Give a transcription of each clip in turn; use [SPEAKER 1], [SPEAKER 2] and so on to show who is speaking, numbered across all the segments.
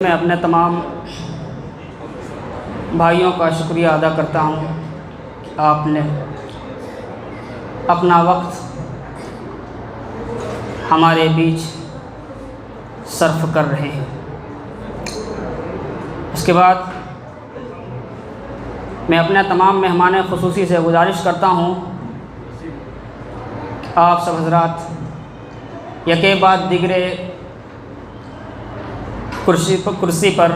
[SPEAKER 1] میں اپنے تمام بھائیوں کا شکریہ ادا کرتا ہوں کہ آپ نے اپنا وقت ہمارے بیچ صرف کر رہے ہیں۔ اس کے بعد میں اپنے تمام مہمان خصوصی سے گزارش کرتا ہوں کہ آپ سب حضرات یکے بعد دیگرے کرسی پر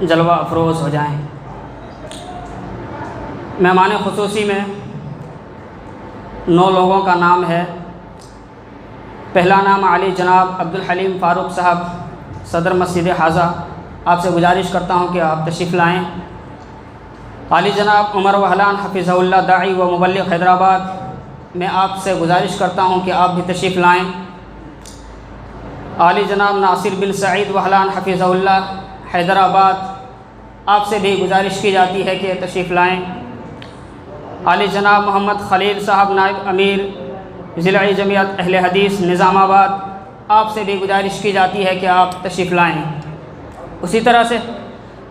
[SPEAKER 1] جلوہ افروز ہو جائیں۔ مہمان خصوصی میں 9 لوگوں کا نام ہے۔ پہلا نام علی جناب عبدالحلیم فاروق صاحب، صدر مسجد حاضہ، آپ سے گزارش کرتا ہوں کہ آپ تشریف لائیں۔ علی جناب عمر وحلان حفظہ اللہ، داعی و مبلغ حیدرآباد، میں آپ سے گزارش کرتا ہوں کہ آپ بھی تشریف لائیں۔ علی جناب ناصر بن سعید وحلان حفظہ اللہ، حیدرآباد، آپ سے بھی گزارش کی جاتی ہے کہ تشریف لائیں۔ علی جناب محمد خلیل صاحب، نائب امیر ضلع جمعیت اہل حدیث نظام آباد، آپ سے بھی گزارش کی جاتی ہے کہ آپ تشریف لائیں۔ اسی طرح سے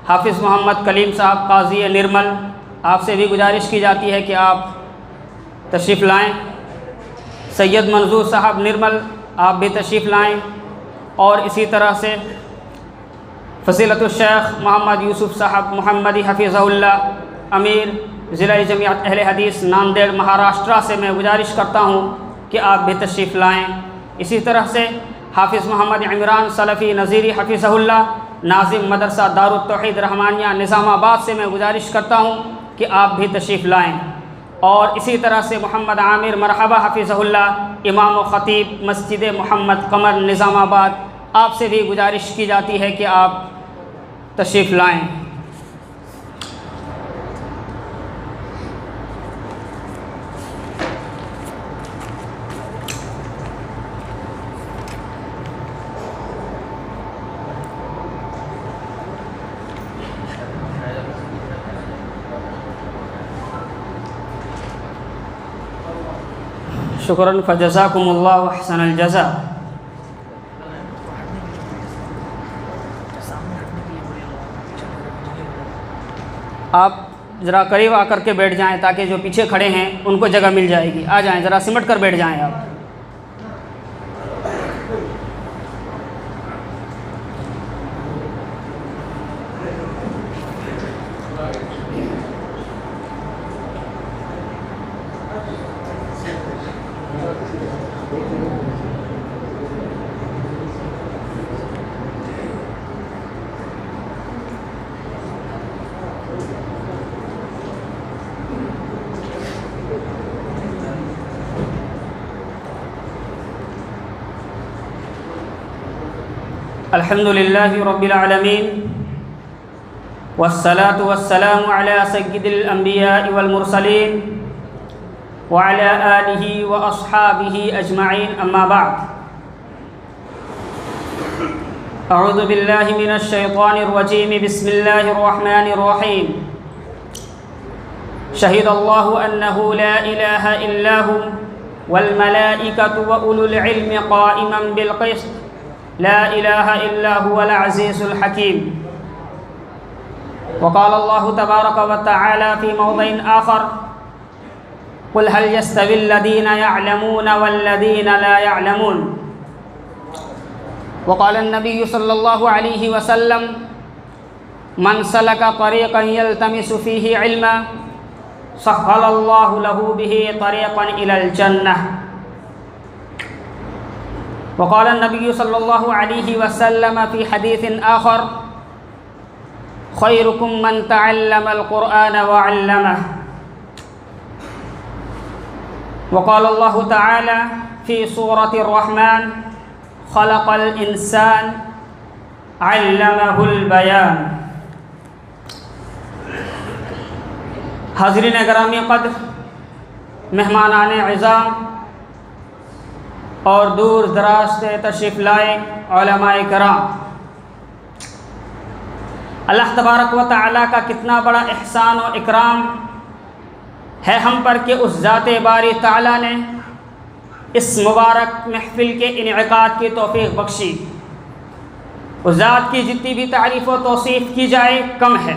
[SPEAKER 1] حافظ محمد کلیم صاحب، قاضی نرمل، آپ سے بھی گزارش کی جاتی ہے کہ آپ تشریف لائیں۔ سید منظور صاحب نرمل، آپ بھی تشریف لائیں۔ اور اسی طرح سے فضیلت الشیخ محمد یوسف صاحب محمدی حفظہ اللہ، امیر ضلع جمعیت اہل حدیث ناندیڑ مہاراشٹرا سے میں گزارش کرتا ہوں کہ آپ بھی تشریف لائیں۔ اسی طرح سے حافظ محمد عمران سلفی نذیری حفظہ اللہ، ناظم مدرسہ دارالتوحید رحمانیہ نظام آباد سے میں گزارش کرتا ہوں کہ آپ بھی تشریف لائیں۔ اور اسی طرح سے محمد عامر مرحبا حفظہ اللہ، امام و خطیب مسجد محمد قمر نظام آباد، آپ سے بھی گزارش کی جاتی ہے کہ آپ تشریف لائیں۔ شکراً فجزاکم اللہ احسن الجزا۔ آپ ذرا قریب آ کر کے بیٹھ جائیں تاکہ جو پیچھے کھڑے ہیں ان کو جگہ مل جائے گی۔ آ جائیں، ذرا سمٹ کر بیٹھ جائیں آپ۔ الحمد للہ رب العالمین، والصلاة والسلام علی سید الانبیاء والمرسلین وعلی آلہ واصحابہ اجمعین، اما بعد۔ اعوذ باللہ من الشیطان الرجیم، بسم اللہ الرحمن الرحیم۔ شہد اللہ انہ لا الہ الا ھو والملائکۃ واولو العلم قائما بالقسط لا الہ الا هو العزیز الحکیم۔ وقال اللہ تبارک وتعالی فی موضع آخر، قل هل يستوي الذین يعلمون والذین لا يعلمون۔ وقال النبی صلی اللہ علیہ وسلم، من سلک طریقا یلتمس فیہ علما سہل اللہ له به طریقا الی الجنہ۔ وقال النبی صلی اللہ علیہ وسلم فی حدیث آخر، خیرکم من تعلم القرآن وعلمہ۔ وقال اللہ تعالی فی سورة الرحمن، خلق الانسان علمہ البیان۔ حاضرین گرامی قدر، مہمانان اعزام اور دور دراز سے تشریف لائے علماء کرام، اللہ تبارک و تعالیٰ کا کتنا بڑا احسان و اکرام ہے ہم پر کہ اس ذات باری تعالیٰ نے اس مبارک محفل کے انعقاد کی توفیق بخشی۔ اس ذات کی جتنی بھی تعریف و توصیف کی جائے کم ہے۔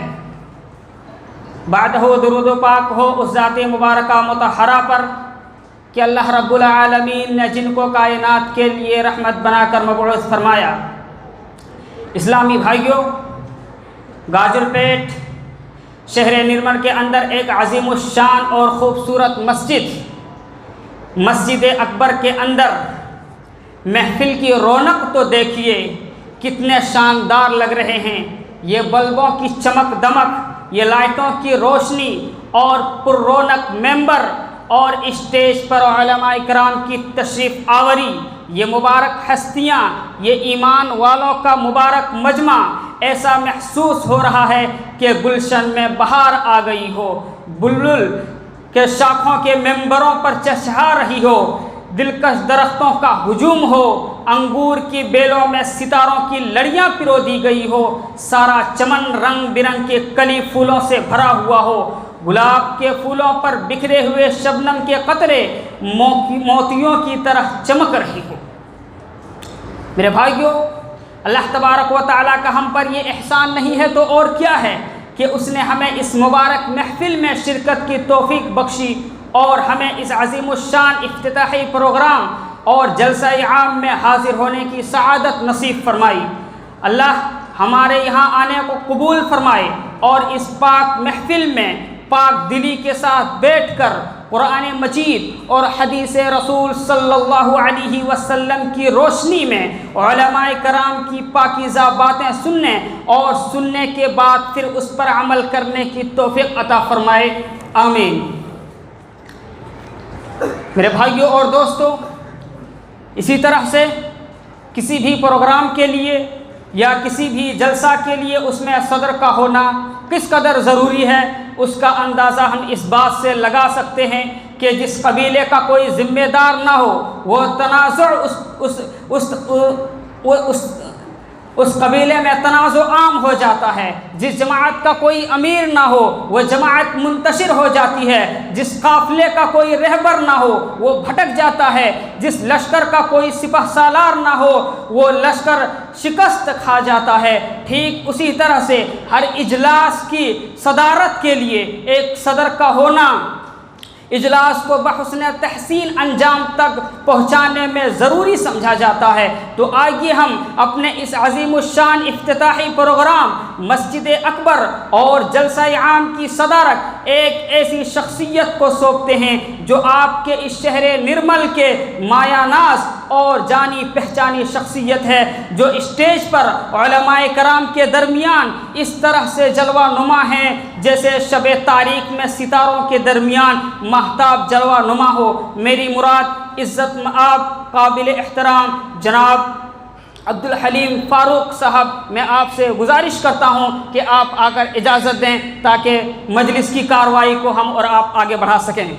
[SPEAKER 1] بعدہ درود و پاک ہو اس ذات مبارکہ مطہرہ پر کہ اللہ رب العالمین نے جن کو کائنات کے لیے رحمت بنا کر مبعوث فرمایا۔ اسلامی بھائیوں، گاجر پیٹ شہر نرمل کے اندر ایک عظیم الشان اور خوبصورت مسجد اکبر کے اندر محفل کی رونق تو دیکھیے کتنے شاندار لگ رہے ہیں۔ یہ بلبوں کی چمک دمک، یہ لائٹوں کی روشنی اور پر رونق ممبر اور اسٹیج پر علماء کرام کی تشریف آوری، یہ مبارک ہستیاں، یہ ایمان والوں کا مبارک مجمع، ایسا محسوس ہو رہا ہے کہ گلشن میں بہار آ گئی ہو، بلبل کے شاخوں کے ممبروں پر چہچہا رہی ہو، دلکش درختوں کا ہجوم ہو، انگور کی بیلوں میں ستاروں کی لڑیاں پرو دی گئی ہو، سارا چمن رنگ برنگ کے کلی پھولوں سے بھرا ہوا ہو، گلاب کے پھولوں پر بکھرے ہوئے شبنم کے قطرے موتیوں کی طرح چمک رہی ہو۔ میرے بھائیوں، اللہ تبارک و تعالیٰ کا ہم پر یہ احسان نہیں ہے تو اور کیا ہے کہ اس نے ہمیں اس مبارک محفل میں شرکت کی توفیق بخشی اور ہمیں اس عظیم الشان افتتاحی پروگرام اور جلسہ عام میں حاضر ہونے کی سعادت نصیب فرمائی۔ اللہ ہمارے یہاں آنے کو قبول فرمائے اور اس پاک محفل میں پاک دلی کے ساتھ بیٹھ کر قرآن مجید اور حدیث رسول صلی اللہ علیہ وسلم کی روشنی میں علماء کرام کی پاکیزہ باتیں سننے اور سننے کے بعد پھر اس پر عمل کرنے کی توفیق عطا فرمائے، آمین۔ میرے بھائیوں اور دوستوں، اسی طرح سے کسی بھی پروگرام کے لیے یا کسی بھی جلسہ کے لیے اس میں صدر کا ہونا کس قدر ضروری ہے، اس کا اندازہ ہم اس بات سے لگا سکتے ہیں کہ جس قبیلے کا کوئی ذمہ دار نہ ہو وہ تنازع اس قبیلے میں تنازع عام ہو جاتا ہے، جس جماعت کا کوئی امیر نہ ہو وہ جماعت منتشر ہو جاتی ہے، جس قافلے کا کوئی رہبر نہ ہو وہ بھٹک جاتا ہے، جس لشکر کا کوئی سپہ سالار نہ ہو وہ لشکر شکست کھا جاتا ہے۔ ٹھیک اسی طرح سے ہر اجلاس کی صدارت کے لیے ایک صدر کا ہونا اجلاس کو بحسن تحسین انجام تک پہنچانے میں ضروری سمجھا جاتا ہے۔ تو آئیے ہم اپنے اس عظیم الشان افتتاحی پروگرام مسجد اکبر اور جلسہ عام کی صدارت ایک ایسی شخصیت کو سونپتے ہیں جو آپ کے اس شہر نرمل کے مایہ ناز اور جانی پہچانی شخصیت ہے، جو اسٹیج پر علماء کرام کے درمیان اس طرح سے جلوہ نما ہیں جیسے شب تاریک میں ستاروں کے درمیان ماہتاب جلوہ نما ہو۔ میری مراد عزت مآب قابل احترام جناب عبدالحلیم فاروق صاحب، میں آپ سے گزارش کرتا ہوں کہ آپ آ کر اجازت دیں تاکہ مجلس کی کارروائی کو ہم اور آپ آگے بڑھا سکیں۔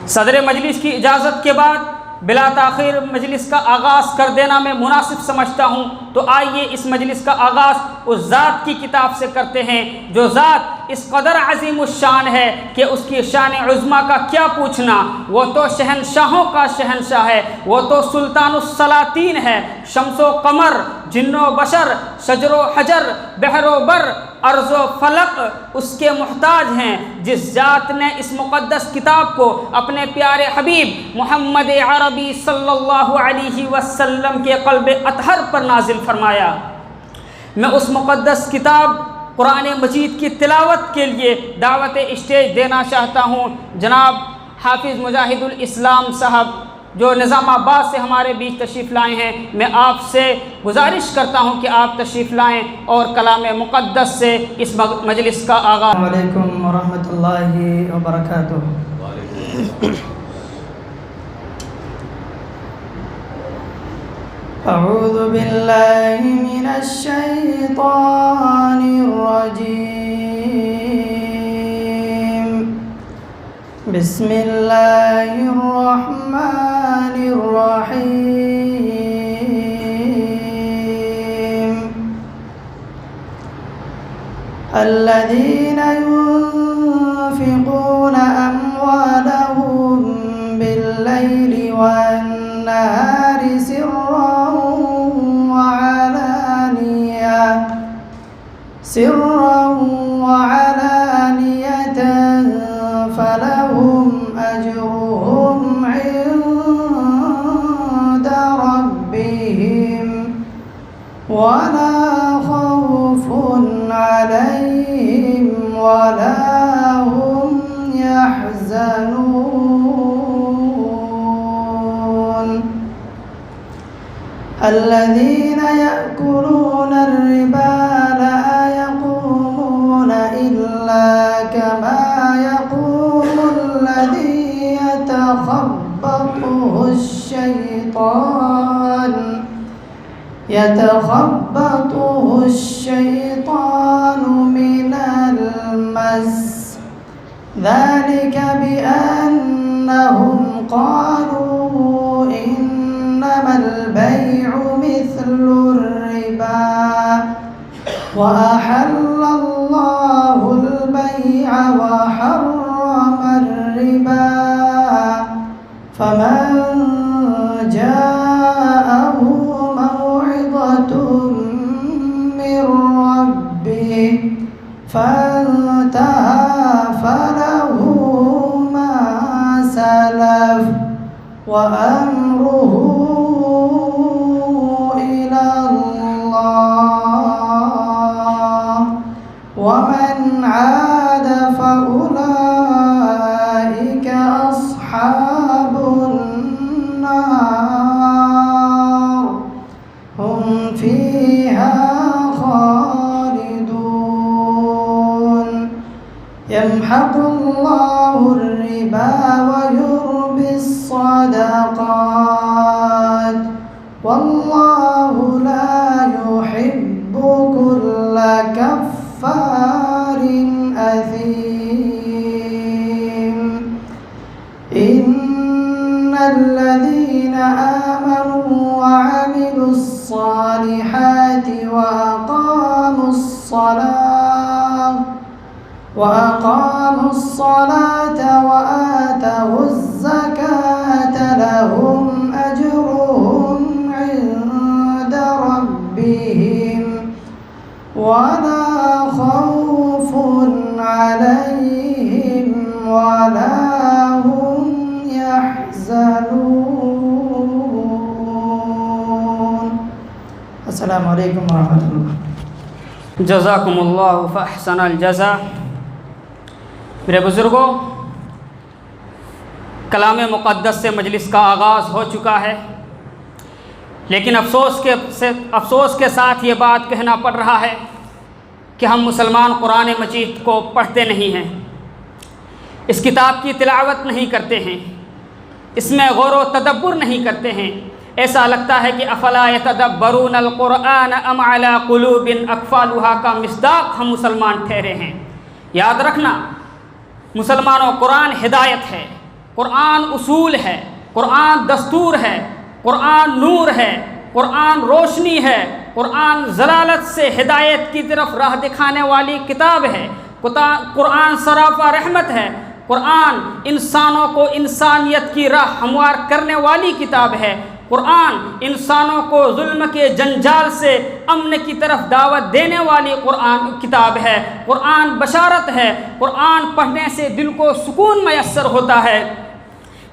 [SPEAKER 1] صدر مجلس کی اجازت کے بعد بلا تاخیر مجلس کا آغاز کر دینا میں مناسب سمجھتا ہوں، تو آئیے اس مجلس کا آغاز اس ذات کی کتاب سے کرتے ہیں جو ذات اس قدر عظیم الشان ہے کہ اس کی شان عظمیٰ کا کیا پوچھنا۔ وہ تو شہنشاہوں کا شہنشاہ ہے، وہ تو سلطان السلاطین ہے، شمس و قمر، جن و بشر، شجر و حجر، بحر و بر، ارض و فلک اس کے محتاج ہیں، جس ذات نے اس مقدس کتاب کو اپنے پیارے حبیب محمد عربی صلی اللہ علیہ وسلم کے قلب اطہر پر نازل فرمایا۔ میں اس مقدس کتاب قرآن مجید کی تلاوت کے لیے دعوت اسٹیج دینا چاہتا ہوں جناب حافظ مجاہد الاسلام صاحب جو نظام آباد سے ہمارے بیچ تشریف لائے ہیں۔ میں آپ سے گزارش کرتا ہوں کہ آپ تشریف لائیں اور کلام مقدس سے اس مجلس کا آغاز۔
[SPEAKER 2] السلام علیکم ورحمۃ اللہ وبرکاتہ۔ اعوذ باللہ من الشیطان الرجیم، بسم اللہ الرحمن الرحیم، الذین ينفقون اموالهم باللیل والنہار والنهار سرا وعلانية فلهم أجرهم عند ربهم ولا خوف عليهم ولا هم يحزنون الذين يأكلون الربا لا يقومون إلا كما يقوم الذي يتخبطه الشيطان من المس ذلك بأنهم قالوا إنما البيع مثل الربا وأحل الله البيع وحرم الربا فمن جاءه موعظة من ربه فانتهى فله ما سلف وأمره إلى الله ومن عاد فأولئك أصحاب النار هم فيها خالدون يمحق الله الربا ويربي الصدقات والله لا يحب كل كفار أثيم إن الذين آمنوا وعملوا الصالحات وأقاموا الصلاة وآتوا الزكاة لهم أجرهم عند ربهم ولا خوف عليهم ولا هم يحزنون السلام علیکم ورحمۃ اللہ.
[SPEAKER 1] جزاکم اللہ فاحسن الجزا. میرے بزرگوں، کلام مقدس سے مجلس کا آغاز ہو چکا ہے، لیکن افسوس کے ساتھ یہ بات کہنا پڑ رہا ہے کہ ہم مسلمان قرآن مجید کو پڑھتے نہیں ہیں، اس کتاب کی تلاوت نہیں کرتے ہیں، اس میں غور و تدبر نہیں کرتے ہیں. ایسا لگتا ہے کہ افلا یتدبرون القرآن ام علی قلوب اقفالها کا مصداق ہم مسلمان ٹھہرے ہیں. یاد رکھنا مسلمانوں، قرآن ہدایت ہے، قرآن اصول ہے، قرآن دستور ہے، قرآن نور ہے، قرآن روشنی ہے، قرآن ضلالت سے ہدایت کی طرف راہ دکھانے والی کتاب ہے، قرآن سراپا رحمت ہے، قرآن انسانوں کو انسانیت کی راہ ہموار کرنے والی کتاب ہے، قرآن انسانوں کو ظلم کے جنجال سے امن کی طرف دعوت دینے والی قرآن کتاب ہے، قرآن بشارت ہے، قرآن پڑھنے سے دل کو سکون میسر ہوتا ہے.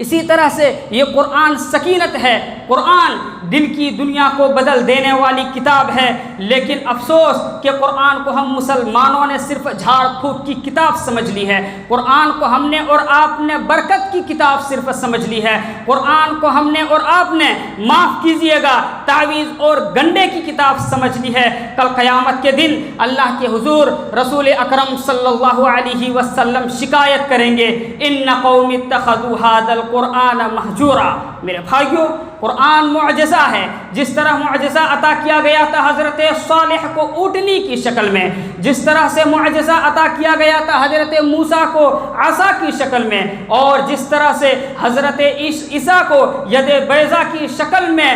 [SPEAKER 1] اسی طرح سے یہ قرآن سکینت ہے، قرآن دل کی دنیا کو بدل دینے والی کتاب ہے. لیکن افسوس کہ قرآن کو ہم مسلمانوں نے صرف جھاڑ پھونک کی کتاب سمجھ لی ہے، قرآن کو ہم نے اور آپ نے برکت کی کتاب صرف سمجھ لی ہے، قرآن کو ہم نے اور آپ نے معاف کیجئے گا تعویذ اور گنڈے کی کتاب سمجھ لی ہے. کل قیامت کے دن اللہ کے حضور رسول اکرم صلی اللہ علیہ وسلم شکایت کریں گے، ان قوم اتخذوا ھذا القرآن مہجورا. میرے بھائیوں، قرآن معجزہ ہے. جس طرح معجزہ عطا کیا گیا تھا حضرت صالح کو اونٹنی کی شکل میں، جس طرح سے معجزہ عطا کیا گیا تھا حضرت موسیٰ کو عصا کی شکل میں، اور جس طرح سے حضرت عیسیٰ کو ید بیضا کی شکل میں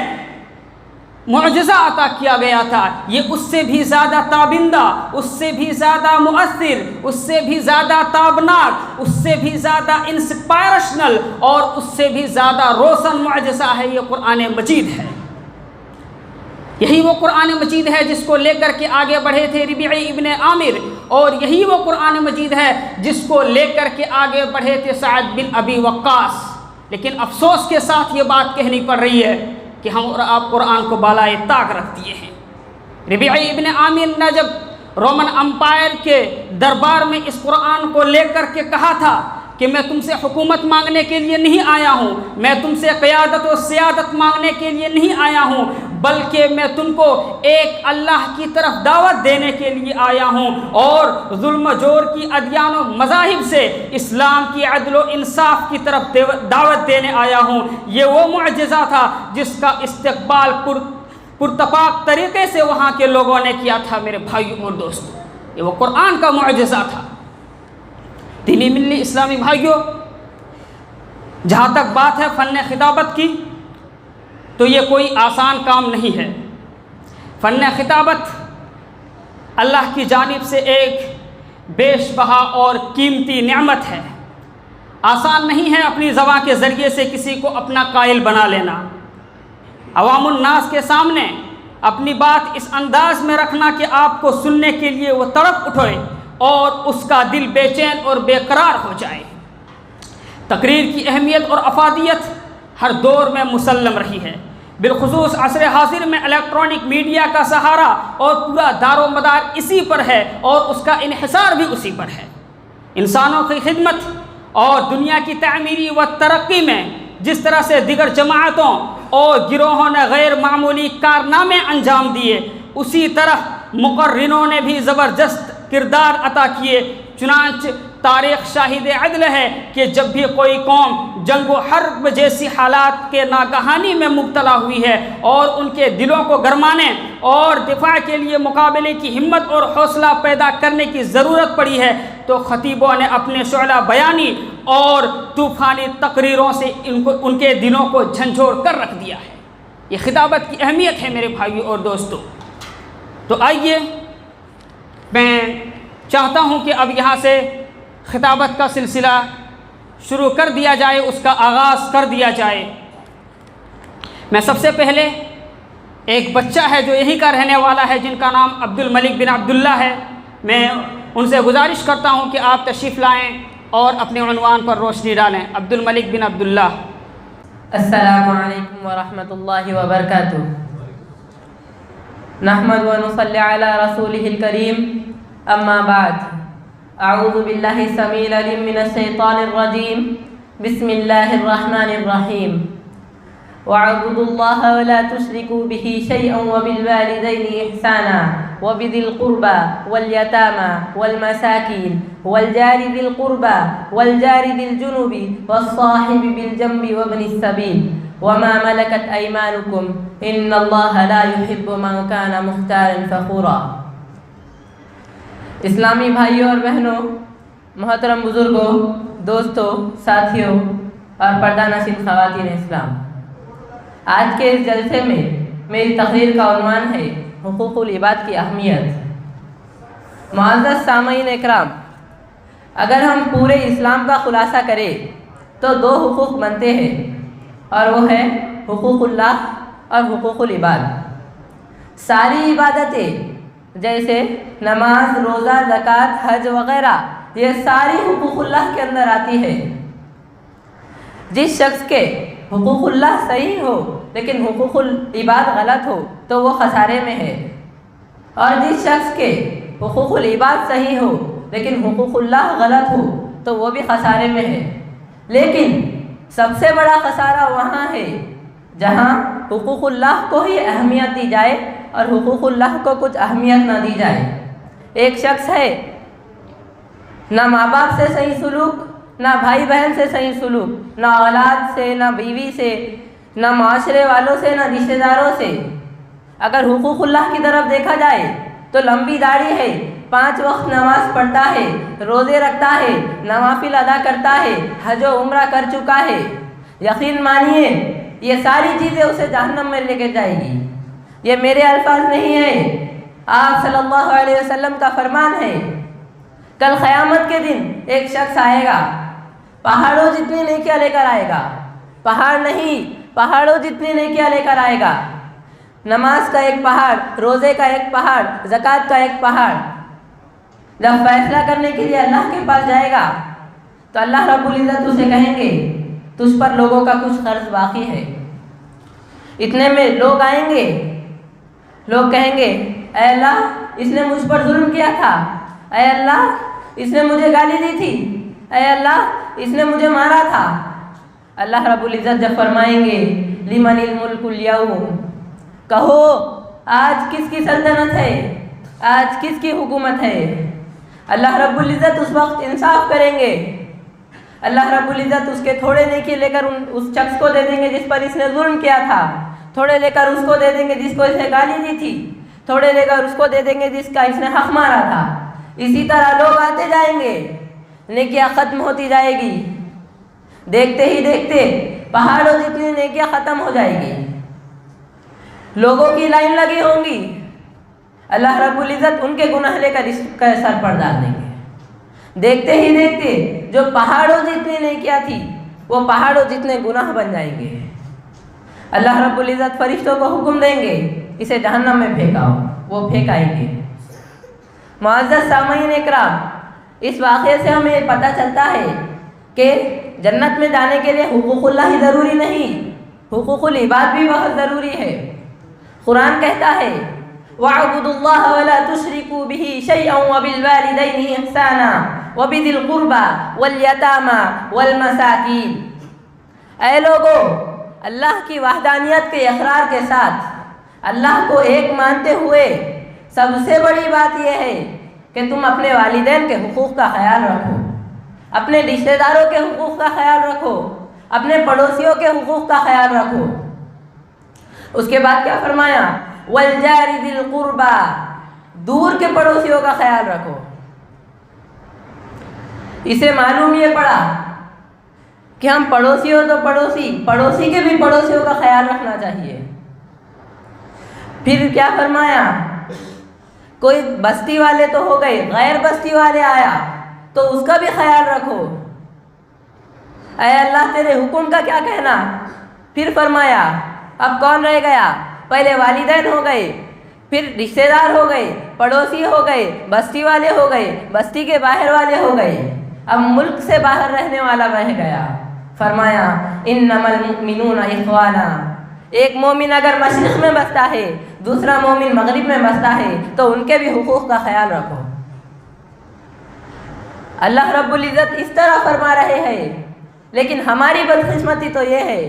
[SPEAKER 1] معجزہ عطا کیا گیا تھا، یہ اس سے بھی زیادہ تابندہ، اس سے بھی زیادہ مؤثر، اس سے بھی زیادہ تابناک، اس سے بھی زیادہ انسپائریشنل اور اس سے بھی زیادہ روشن معجزہ ہے یہ قرآن مجید ہے۔ یہی وہ قرآن مجید ہے جس کو لے کر کے آگے بڑھے تھے ربیعی ابن عامر، اور یہی وہ قرآن مجید ہے جس کو لے کر کے آگے بڑھے تھے سعد بن ابی وقاص۔ لیکن افسوس کے ساتھ یہ بات کہنی پڑ رہی ہے کہ ہم اور آپ قرآن کو بالائے طاق رکھ دیے ہیں۔ ربیعی ابن عامر نے جب رومن امپائر کے دربار میں اس قرآن کو لے کر کے کہا تھا کہ میں تم سے حکومت مانگنے کے لیے نہیں آیا ہوں، میں تم سے قیادت و سیادت مانگنے کے لیے نہیں آیا ہوں، بلکہ میں تم کو ایک اللہ کی طرف دعوت دینے کے لیے آیا ہوں اور ظلم و جور کی ادیان و مذاہب سے اسلام کی عدل و انصاف کی طرف دعوت دینے آیا ہوں۔ یہ وہ معجزہ تھا جس کا استقبال پرتپاک طریقے سے وہاں کے لوگوں نے کیا تھا میرے بھائیوں اور دوستوں، یہ وہ قرآن کا معجزہ تھا۔ دینی ملی اسلامی بھائیوں، جہاں تک بات ہے فن خطابت کی تو یہ کوئی آسان کام نہیں ہے۔ فن خطابت اللہ کی جانب سے ایک بیش بہا اور قیمتی نعمت ہے۔ آسان نہیں ہے اپنی زبان کے ذریعے سے کسی کو اپنا قائل بنا لینا، عوام الناس کے سامنے اپنی بات اس انداز میں رکھنا کہ آپ کو سننے کے لیے وہ تڑپ اٹھے اور اس کا دل بے چین اور بے قرار ہو جائے۔ تقریر کی اہمیت اور افادیت ہر دور میں مسلم رہی ہے، بالخصوص عصر حاضر میں الیکٹرانک میڈیا کا سہارا اور پورا دار و مدار اسی پر ہے اور اس کا انحصار بھی اسی پر ہے۔ انسانوں کی خدمت اور دنیا کی تعمیری و ترقی میں جس طرح سے دیگر جماعتوں اور گروہوں نے غیر معمولی کارنامے انجام دیے، اسی طرح مقررینوں نے بھی زبردست کردار عطا کیے۔ چنانچہ تاریخ شاہد عدل ہے کہ جب بھی کوئی قوم جنگ و حرب جیسی حالات کے ناگہانی میں مبتلا ہوئی ہے اور ان کے دلوں کو گرمانے اور دفاع کے لیے مقابلے کی ہمت اور حوصلہ پیدا کرنے کی ضرورت پڑی ہے، تو خطیبوں نے اپنے شعلہ بیانی اور طوفانی تقریروں سے ان کے دلوں کو جھنجھوڑ کر رکھ دیا ہے۔ یہ خطابت کی اہمیت ہے میرے بھائیوں اور دوستوں۔ تو آئیے میں چاہتا ہوں کہ اب یہاں سے خطابت کا سلسلہ شروع کر دیا جائے، اس کا آغاز کر دیا جائے۔ میں سب سے پہلے ایک بچہ ہے جو یہی کا رہنے والا ہے، جن کا نام عبد الملک بن عبداللہ ہے، میں ان سے گزارش کرتا ہوں کہ آپ تشریف لائیں اور اپنے عنوان پر روشنی ڈالیں۔ عبد الملک بن عبداللہ۔
[SPEAKER 3] السلام علیکم ورحمۃ اللہ وبرکاتہ۔ نحمد و نصلی علی رسولہ الکریم، اما بعد، اعوذ باللہ السمیع العلیم من الشیطان الرجیم، بسم اللہ الرحمن الرحیم۔ وَاعْبُدُوا اللَّهَ وَلَا تُشْرِكُوا بِهِ شَيْئًا وَبِالْوَالِدَيْنِ إِحْسَانًا وَبِذِي الْقُرْبَى وَالْيَتَامَى وَالْمَسَاكِينِ وَالْجَارِ ذِي الْقُرْبَى وَالْجَارِ ذِي الْجُنُبِ وَالصَّاحِبِ بِالْجَنبِ وَابْنِ السَّبِيلِ وَمَا مَلَكَتْ أَيْمَانُكُمْ إِنَّ اللَّهَ لَا يُحِبُّ مَنْ كَانَ مُخْتَالًا فَخُورًا۔ اسلامی بھائیوں اور بہنوں، محترم بزرگوں، دوستوں، ساتھیوں اور پردہ نشین خواتین اسلام، آج کے اس جلسے میں میری تقریر کا عنوان ہے حقوق العباد کی اہمیت۔ معزز سامعین اکرام، اگر ہم پورے اسلام کا خلاصہ کریں تو دو حقوق بنتے ہیں، اور وہ ہے حقوق اللہ اور حقوق العباد۔ ساری عبادتیں جیسے نماز، روزہ، زکوٰۃ، حج وغیرہ، یہ ساری حقوق اللہ کے اندر آتی ہے۔ جس شخص کے حقوق اللہ صحیح ہو لیکن حقوق العباد غلط ہو تو وہ خسارے میں ہے، اور جس شخص کے حقوق العباد صحیح ہو لیکن حقوق اللہ غلط ہو تو وہ بھی خسارے میں ہے۔ لیکن سب سے بڑا خسارہ وہاں ہے جہاں حقوق اللہ کو ہی اہمیت دی جائے اور حقوق اللہ کو کچھ اہمیت نہ دی جائے۔ ایک شخص ہے، نہ ماں باپ سے صحیح سلوک، نہ بھائی بہن سے صحیح سلوک، نہ اولاد سے، نہ بیوی سے، نہ معاشرے والوں سے، نہ رشتہ داروں سے۔ اگر حقوق اللہ کی طرف دیکھا جائے تو لمبی داڑھی ہے، 5 وقت نماز پڑھتا ہے، روزے رکھتا ہے، نوافل ادا کرتا ہے، حج و عمرہ کر چکا ہے، یقین مانیے یہ ساری چیزیں اسے جہنم میں لے کے جائے گی۔ یہ میرے الفاظ نہیں ہیں، آپ صلی اللہ علیہ وسلم کا فرمان ہے۔ کل قیامت کے دن ایک شخص آئے گا، پہاڑوں جتنی نیکیاں لے کر آئے گا، پہاڑ نہیں، پہاڑوں جتنی نیکیاں لے کر آئے گا، نماز کا ایک پہاڑ، روزے کا ایک پہاڑ، زکوٰۃ کا ایک پہاڑ۔ جب فیصلہ کرنے کے لیے اللہ کے پاس جائے گا تو اللہ رب العزت اسے کہیں گے تجھ پر لوگوں کا کچھ قرض باقی ہے۔ اتنے میں لوگ آئیں گے، لوگ کہیں گے اے اللہ اس نے مجھ پر ظلم کیا تھا، اے اللہ اس نے مجھے گالی دی تھی، اے اللہ اس نے مجھے مارا تھا۔ اللہ رب العزت جب فرمائیں گے لمن الملک اليوم، کہو آج کس کی سلطنت ہے، آج کس کی حکومت ہے۔ اللہ رب العزت اس وقت انصاف کریں گے، اللہ رب العزت اس کے تھوڑے نیکی لے کر اس شخص کو دے دیں گے جس پر اس نے ظلم کیا تھا، تھوڑے لے کر اس کو دے دیں گے جس کو اس نے گالی دی تھی، تھوڑے لے کر اس کو دے دیں گے جس کا اس نے حق مارا تھا۔ اسی طرح لوگ آتے جائیں گے، نیکیاں ختم ہوتی جائے گی، دیکھتے ہی دیکھتے پہاڑوں جتنی نیکیاں ختم ہو جائے گی، لوگوں کی لائن لگی ہوں گی، اللہ رب العزت ان کے گناہ لے کر اس کا سر پر ڈال دیں گے۔ دیکھتے ہی دیکھتے جو پہاڑوں جتنی نیکیاں تھی وہ پہاڑوں جتنے گناہ بن جائیں گے۔ اللہ رب العزت فرشتوں کو حکم دیں گے اسے جہنم میں پھینکاؤ، وہ پھینکائیں گے۔ معزز سامعین اکرام، اس واقعے سے ہمیں یہ پتہ چلتا ہے کہ جنت میں جانے کے لیے حقوق اللہ ہی ضروری نہیں، حقوق العباد بھی بہت ضروری ہے۔ قرآن کہتا ہے وَاعْبُدُوا اللَّهَ وَلَا تُشْرِكُوا بِهِ شَيْئًا وَبِالْوَالِدَيْنِ إِحْسَانًا وَبِذِي الْقُرْبَى وَالْيَتَامَى وَالْمَسَاكِينِ۔ اے لوگو، اللہ کی وحدانیت کے اقرار کے ساتھ اللہ کو ایک مانتے ہوئے سب سے بڑی بات یہ ہے کہ تم اپنے والدین کے حقوق کا خیال رکھو، اپنے رشتہ داروں کے حقوق کا خیال رکھو، اپنے پڑوسیوں کے حقوق کا خیال رکھو۔ اس کے بعد کیا فرمایا؟ وَالْجَارِ ذِي الْقُرْبَى، دور کے پڑوسیوں کا خیال رکھو۔ اسے معلوم یہ پڑا کہ ہم پڑوسی ہو تو پڑوسی کے بھی پڑوسیوں کا خیال رکھنا چاہیے۔ پھر کیا فرمایا؟ کوئی بستی والے تو ہو گئے، غیر بستی والے آیا تو اس کا بھی خیال رکھو۔ اے اللہ تیرے حکم کا کیا کہنا؟ پھر فرمایا اب کون رہ گیا؟ پہلے والدین ہو گئے، پھر رشتہ دار ہو گئے، پڑوسی ہو گئے، بستی والے ہو گئے، بستی کے باہر والے ہو گئے، اب ملک سے باہر رہنے والا رہ گیا۔ فرمایا انما المؤمنون اخوانا، ایک مومن اگر مشرق میں بستا ہے دوسرا مومن مغرب میں بستا ہے تو ان کے بھی حقوق کا خیال رکھو۔ اللہ رب العزت اس طرح فرما رہے ہیں، لیکن ہماری بدقسمتی تو یہ ہے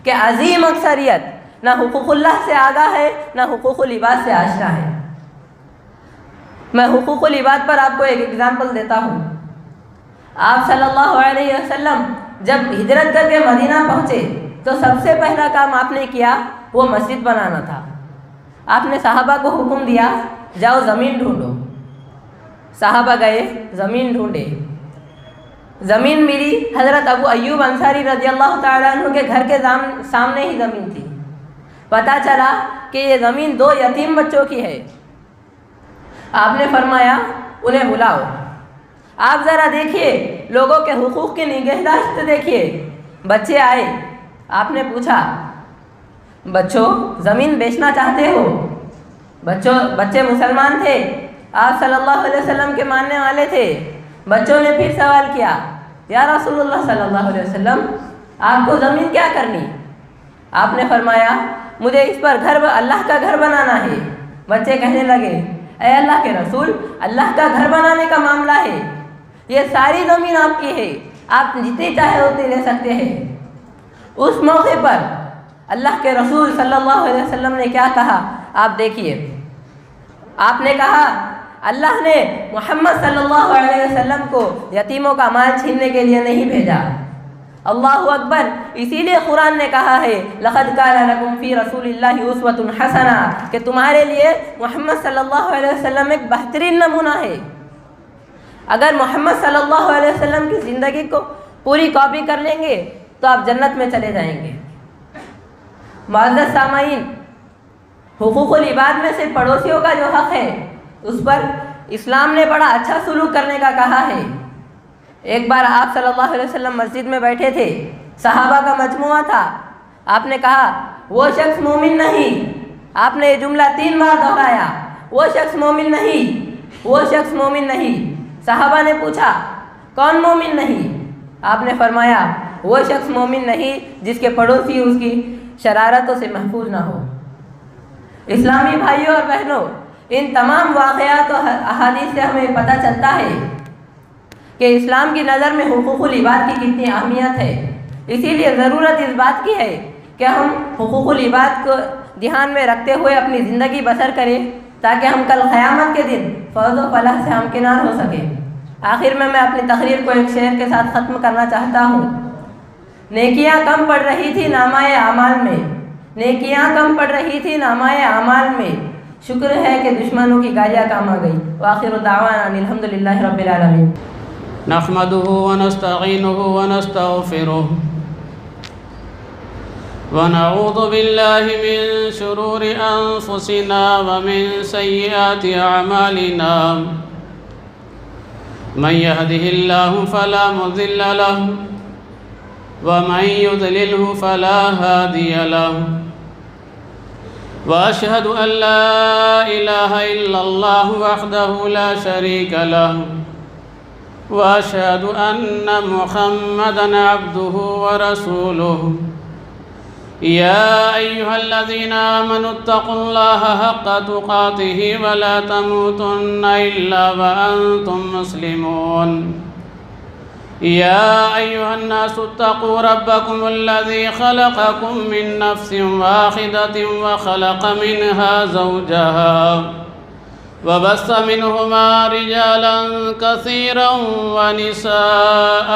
[SPEAKER 3] کہ عظیم اکثریت نہ حقوق اللہ سے آگاہ ہے نہ حقوق العباد سے آشنا ہے۔ میں حقوق العباد پر آپ کو ایک اگزامپل دیتا ہوں۔ آپ صلی اللہ علیہ وسلم جب ہجرت کر کے مدینہ پہنچے تو سب سے پہلا کام آپ نے کیا وہ مسجد بنانا تھا۔ آپ نے صحابہ کو حکم دیا جاؤ زمین ڈھونڈو۔ صحابہ گئے، زمین ڈھونڈے، زمین ملی۔ حضرت ابو ایوب انصاری رضی اللہ تعالیٰ عنہ کے گھر کے سامنے ہی زمین تھی۔ پتہ چلا کہ یہ زمین 2 یتیم بچوں کی ہے۔ آپ نے فرمایا انہیں بلاؤ۔ آپ ذرا دیکھیے لوگوں کے حقوق کی نگہداشت دیکھیے۔ بچے آئے، آپ نے پوچھا بچوں زمین بیچنا چاہتے ہو؟ بچے مسلمان تھے، آپ صلی اللہ علیہ وسلم کے ماننے والے تھے۔ بچوں نے پھر سوال کیا یا رسول اللہ صلی اللہ علیہ وسلم آپ کو زمین کیا کرنی؟ آپ نے فرمایا مجھے اس پر اللہ کا گھر بنانا ہے۔ بچے کہنے لگے اے اللہ کے رسول، اللہ کا گھر بنانے کا معاملہ ہے، یہ ساری زمین آپ کی ہے، آپ جتنی چاہے اتنی لے سکتے ہیں۔ اس موقع پر اللہ کے رسول صلی اللہ علیہ وسلم نے کیا کہا آپ دیکھیے۔ آپ نے کہا اللہ نے محمد صلی اللہ علیہ وسلم کو یتیموں کا مال چھیننے کے لیے نہیں بھیجا۔ اللہ اکبر۔ اسی لیے قرآن نے کہا ہے لقد کان لکم فی رسول اللہ اسوۃ حسنہ، کہ تمہارے لیے محمد صلی اللہ علیہ وسلم ایک بہترین نمونہ ہے۔ اگر محمد صلی اللہ علیہ وسلم کی زندگی کو پوری کاپی کر لیں گے تو آپ جنت میں چلے جائیں گے۔ معزز سامعین، حقوق العباد میں سے پڑوسیوں کا جو حق ہے اس پر اسلام نے بڑا اچھا سلوک کرنے کا کہا ہے۔ ایک بار آپ صلی اللہ علیہ وسلم مسجد میں بیٹھے تھے، صحابہ کا مجموعہ تھا، آپ نے کہا وہ شخص مومن نہیں۔ آپ نے یہ جملہ 3 بار دہرایا، وہ شخص مومن نہیں، وہ شخص مومن نہیں۔ صحابہ نے پوچھا کون مومن نہیں؟ آپ نے فرمایا وہ شخص مومن نہیں جس کے پڑوسی اس کی شرارتوں سے محفوظ نہ ہو۔ اسلامی بھائیوں اور بہنوں، ان تمام واقعات و احادیث سے ہمیں پتہ چلتا ہے کہ اسلام کی نظر میں حقوق العباد کی کتنی اہمیت ہے۔ اسی لیے ضرورت اس بات کی ہے کہ ہم حقوق العباد کو دھیان میں رکھتے ہوئے اپنی زندگی بسر کریں تاکہ ہم کل قیامت کے دن فوز و فلاح سے ہمکنار ہو سکیں۔ آخر میں اپنی تقریر کو ایک شعر کے ساتھ ختم کرنا چاہتا ہوں۔ نیکیاں کم پڑ رہی تھی نامہ اعمال میں، نیکیاں کم پڑ رہی تھی نامہ اعمال میں، شکر ہے کہ دشمنوں کی گالیاں کام آ گئی۔ وآخر دعوانا ان الحمدللہ رب العالمین۔
[SPEAKER 1] نحمده ونستعينه ونستغفره ونعوذ بالله من شرور أنفسنا ومن سيئات أعمالنا، من يهده الله فلا مضل له ومن يضلله فلا هادي له، وأشهد أن لا إله إلا الله وحده لا شريك له، وأشهد أن محمدًا عبده ورسوله، يا أيها الذين آمنوا اتقوا الله حق تقاته ولا تموتن إلا وأنتم مسلمون، يا أيها الناس اتقوا ربكم الذي خلقكم من نفس واحدة وخلق منها زوجها وبث منهما رجالا كثيرا ونساء،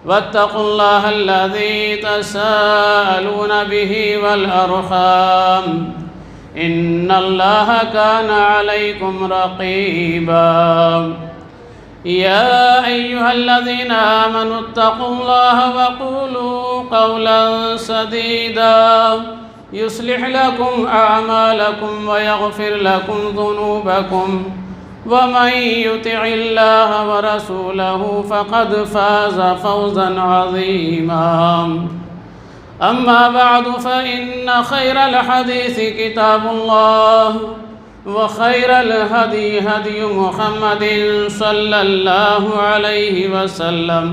[SPEAKER 1] واتقوا الله الذي تساءلون به والأرحام، إن الله كان عليكم رقيبا، يا أيها الذين آمنوا اتقوا الله وقولوا قولا سديدا يصلح لكم أعمالكم ويغفر لكم ذنوبكم، ومن يطع الله ورسوله فقد فاز فوزا عظيما، أما بعد فإن خير الحديث كتاب الله، وخير الهدي هدي محمد صلى الله عليه وسلم،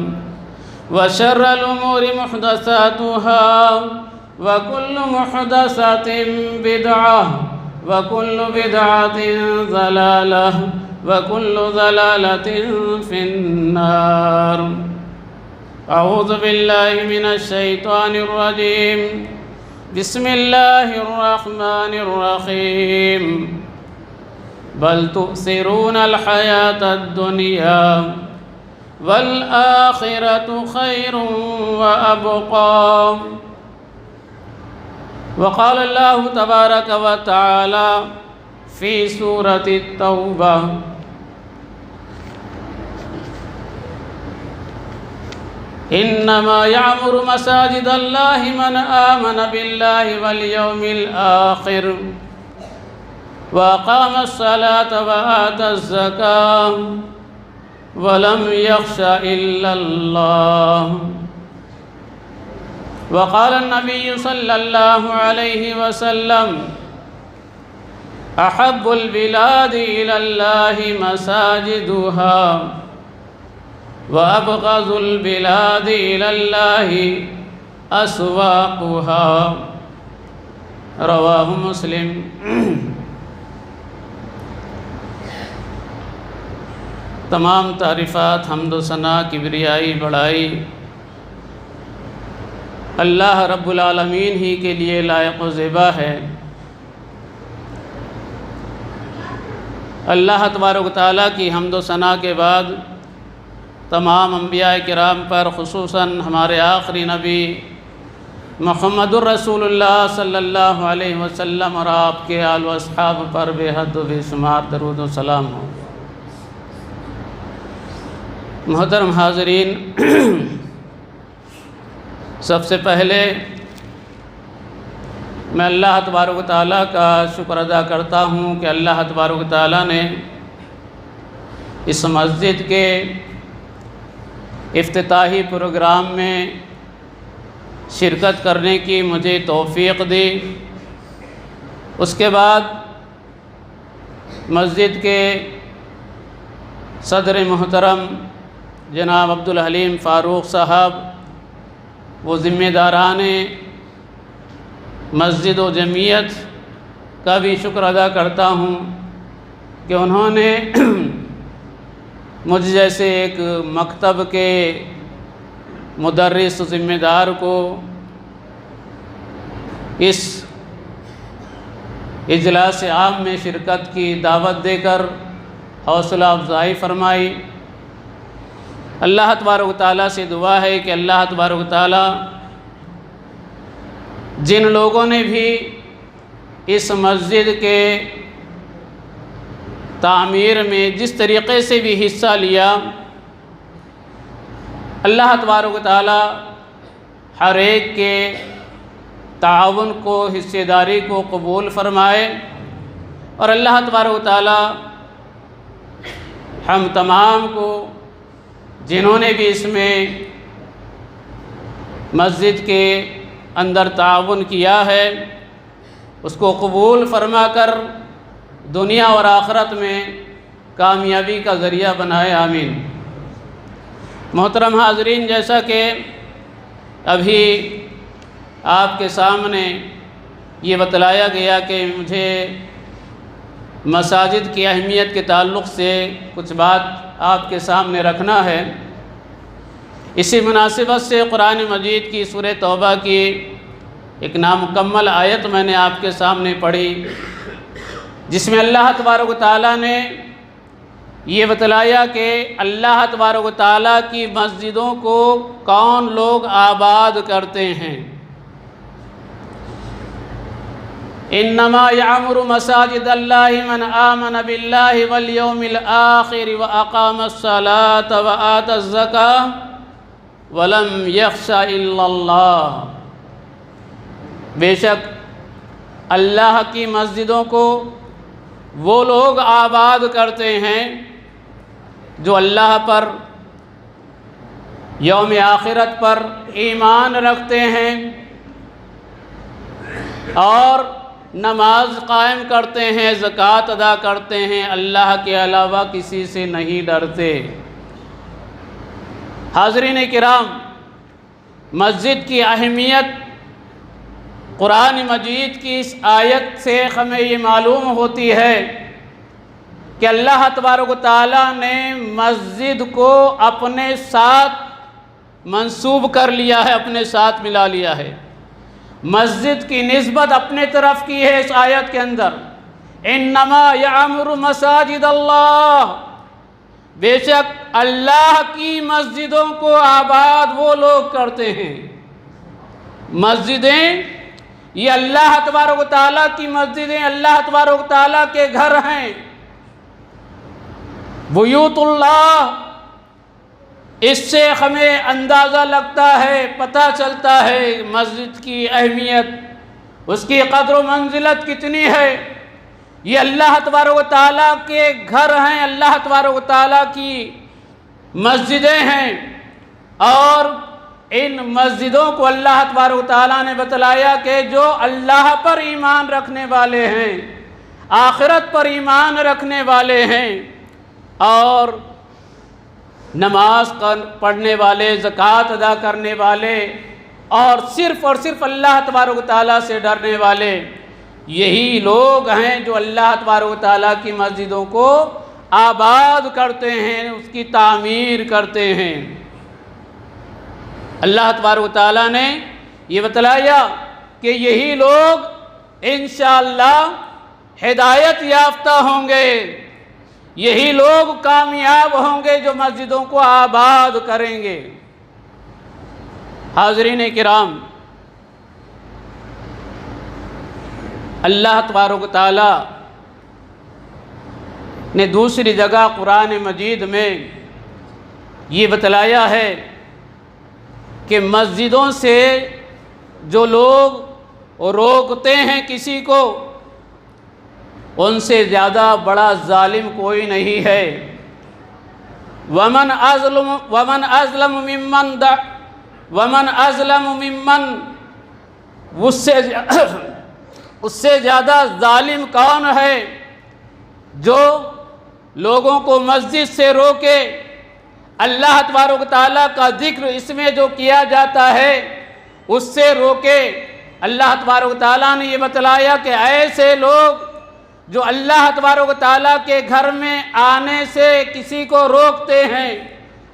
[SPEAKER 1] وشر الأمور محدثاتها، وكل محدثة بدعة، وكل بدعة ضلالة، وكل ضلالة في النار۔ أعوذ بالله من الشيطان الرجيم، بسم الله الرحمن الرحيم، بل تؤثرون الحياة الدنيا والآخرة خير وأبقى، وقال الله تبارك وتعالى في سورة التوبة: إنما يعمر مساجد الله من آمن بالله واليوم الآخر وأقام الصلاة وآتى الزكاة ولم يخش إلا الله، وقال النبي صلى الله عليه وسلم: أحب البلاد إلى الله مساجدها، وأبغض البلاد إلى الله أسواقها، رواه مسلم۔ تمام تعریفات، حمد و ثنا، کبریائی، بڑائی اللہ رب العالمین ہی کے لیے لائق و زیبا ہے۔ اللہ تبارک و تعالیٰ کی حمد و ثنا کے بعد تمام انبیاء کرام پر، خصوصاً ہمارے آخری نبی محمد الرسول اللہ صلی اللہ علیہ وسلم اور آپ کے آل و اصحاب پر بے حد و بے شمار درود و سلام ہو۔ محترم حاضرین، سب سے پہلے
[SPEAKER 4] میں اللہ تبارک و تعالیٰ کا شکر ادا کرتا ہوں کہ اللہ تبارک و تعالیٰ نے اس مسجد کے افتتاحی پروگرام میں شرکت کرنے کی مجھے توفیق دی۔ اس کے بعد مسجد کے صدر محترم جناب عبدالحلیم فاروق صاحب وہ ذمہ داران مسجد و جمعیت کا بھی شکر ادا کرتا ہوں کہ انہوں نے مجھ جیسے ایک مکتب کے مدرس و ذمہ دار کو اس اجلاس عام میں شرکت کی دعوت دے کر حوصلہ افزائی فرمائی۔ اللہ تبارک و تعالیٰ سے دعا ہے کہ اللہ تبارک و تعالیٰ جن لوگوں نے بھی اس مسجد کے تعمیر میں جس طریقے سے بھی حصہ لیا، اللہ تبارک و تعالیٰ ہر ایک کے تعاون کو، حصہ داری کو قبول فرمائے، اور اللہ تبارک و تعالیٰ ہم تمام کو جنہوں نے بھی اس میں مسجد کے اندر تعاون کیا ہے اس کو قبول فرما کر دنیا اور آخرت میں کامیابی کا ذریعہ بنائے، آمین۔ محترم حاضرین، جیسا کہ ابھی آپ کے سامنے یہ بتلایا گیا کہ مجھے مساجد کی اہمیت کے تعلق سے کچھ بات آپ کے سامنے رکھنا ہے، اسی مناسبت سے قرآن مجید کی سورہ توبہ کی ایک نامکمل آیت میں نے آپ کے سامنے پڑھی، جس میں اللہ تبارک و تعالیٰ نے یہ بتلایا کہ اللہ تبارک و تعالیٰ کی مسجدوں کو کون لوگ آباد کرتے ہیں۔ انما یعمر مساجد اللہ من آمن باللہ والیوم الآخر واقام الصلاة وآت الزکاة ولم یخش الا اللہ۔ بے شک اللہ کی مسجدوں کو وہ لوگ آباد کرتے ہیں جو اللہ پر، یوم آخرت پر ایمان رکھتے ہیں اور نماز قائم کرتے ہیں، زکوٰۃ ادا کرتے ہیں، اللہ کے علاوہ کسی سے نہیں ڈرتے۔ حاضرین کرام، مسجد کی اہمیت قرآن مجید کی اس آیت سے ہمیں یہ معلوم ہوتی ہے کہ اللہ تبارک و تعالیٰ نے مسجد کو اپنے ساتھ منسوب کر لیا ہے، اپنے ساتھ ملا لیا ہے، مسجد کی نسبت اپنے طرف کی ہے اس آیت کے اندر۔ انما یعمر مساجد اللہ، بے شک اللہ کی مسجدوں کو آباد وہ لوگ کرتے ہیں۔ مسجدیں یہ اللہ تبارک و تعالیٰ کی مسجدیں اللہ تبارک و تعالیٰ کے گھر ہیں، بیوت اللہ۔ اس سے ہمیں اندازہ لگتا ہے، پتہ چلتا ہے مسجد کی اہمیت، اس کی قدر و منزلت کتنی ہے۔ یہ اللہ تبارک و تعالیٰ کے گھر ہیں، اللہ تبارک و تعالیٰ کی مسجدیں ہیں، اور ان مسجدوں کو اللہ تبارک و تعالیٰ نے بتلایا کہ جو اللہ پر ایمان رکھنے والے ہیں، آخرت پر ایمان رکھنے والے ہیں، اور نماز پڑھنے والے، زکوٰۃ ادا کرنے والے، اور صرف اللہ تبارک و تعالیٰ سے ڈرنے والے، یہی لوگ ہیں جو اللہ تبارک و تعالیٰ کی مسجدوں کو آباد کرتے ہیں، اس کی تعمیر کرتے ہیں۔ اللہ تبارک و تعالیٰ نے یہ بتلایا کہ یہی لوگ انشاءاللہ ہدایت یافتہ ہوں گے، یہی لوگ کامیاب ہوں گے جو مسجدوں کو آباد کریں گے۔ حاضرین کرام، اللہ تبارک و تعالیٰ نے دوسری جگہ قرآن مجید میں یہ بتلایا ہے کہ مسجدوں سے جو لوگ اور روکتے ہیں کسی کو، ان سے زیادہ بڑا ظالم کوئی نہیں ہے۔ ومن اظلم ممن اس سے زیادہ ظالم کون ہے جو لوگوں کو مسجد سے روکے، اللہ تبارک و تعالیٰ کا ذکر اس میں جو کیا جاتا ہے اس سے روکے۔ اللہ تبارک و تعالیٰ نے یہ بتلایا کہ ایسے لوگ جو اللہ تبارک و تعالیٰ کے گھر میں آنے سے کسی کو روکتے ہیں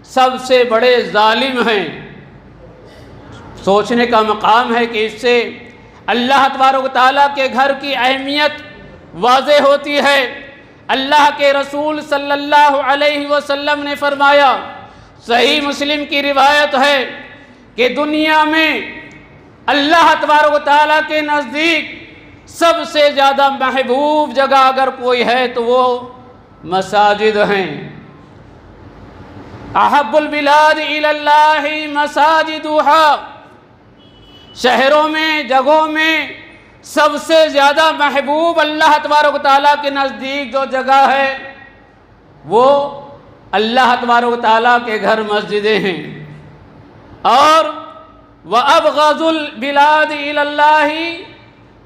[SPEAKER 4] سب سے بڑے ظالم ہیں۔ سوچنے کا مقام ہے کہ اس سے اللہ تبارک و تعالیٰ کے گھر کی اہمیت واضح ہوتی ہے۔ اللہ کے رسول صلی اللہ علیہ وسلم نے فرمایا، صحیح مسلم کی روایت ہے کہ دنیا میں اللہ تبارک و تعالیٰ کے نزدیک سب سے زیادہ محبوب جگہ اگر کوئی ہے تو وہ مساجد ہیں۔ احب البلاد الی اللہ مساجدھا، شہروں میں، جگہوں میں سب سے زیادہ محبوب اللہ تبارک و تعالیٰ کے نزدیک جو جگہ ہے وہ اللہ تبارک و تعالیٰ کے گھر مسجدیں ہیں۔ اور وَأَبْغَضُ الْبِلَادِ إِلَى اللَّهِ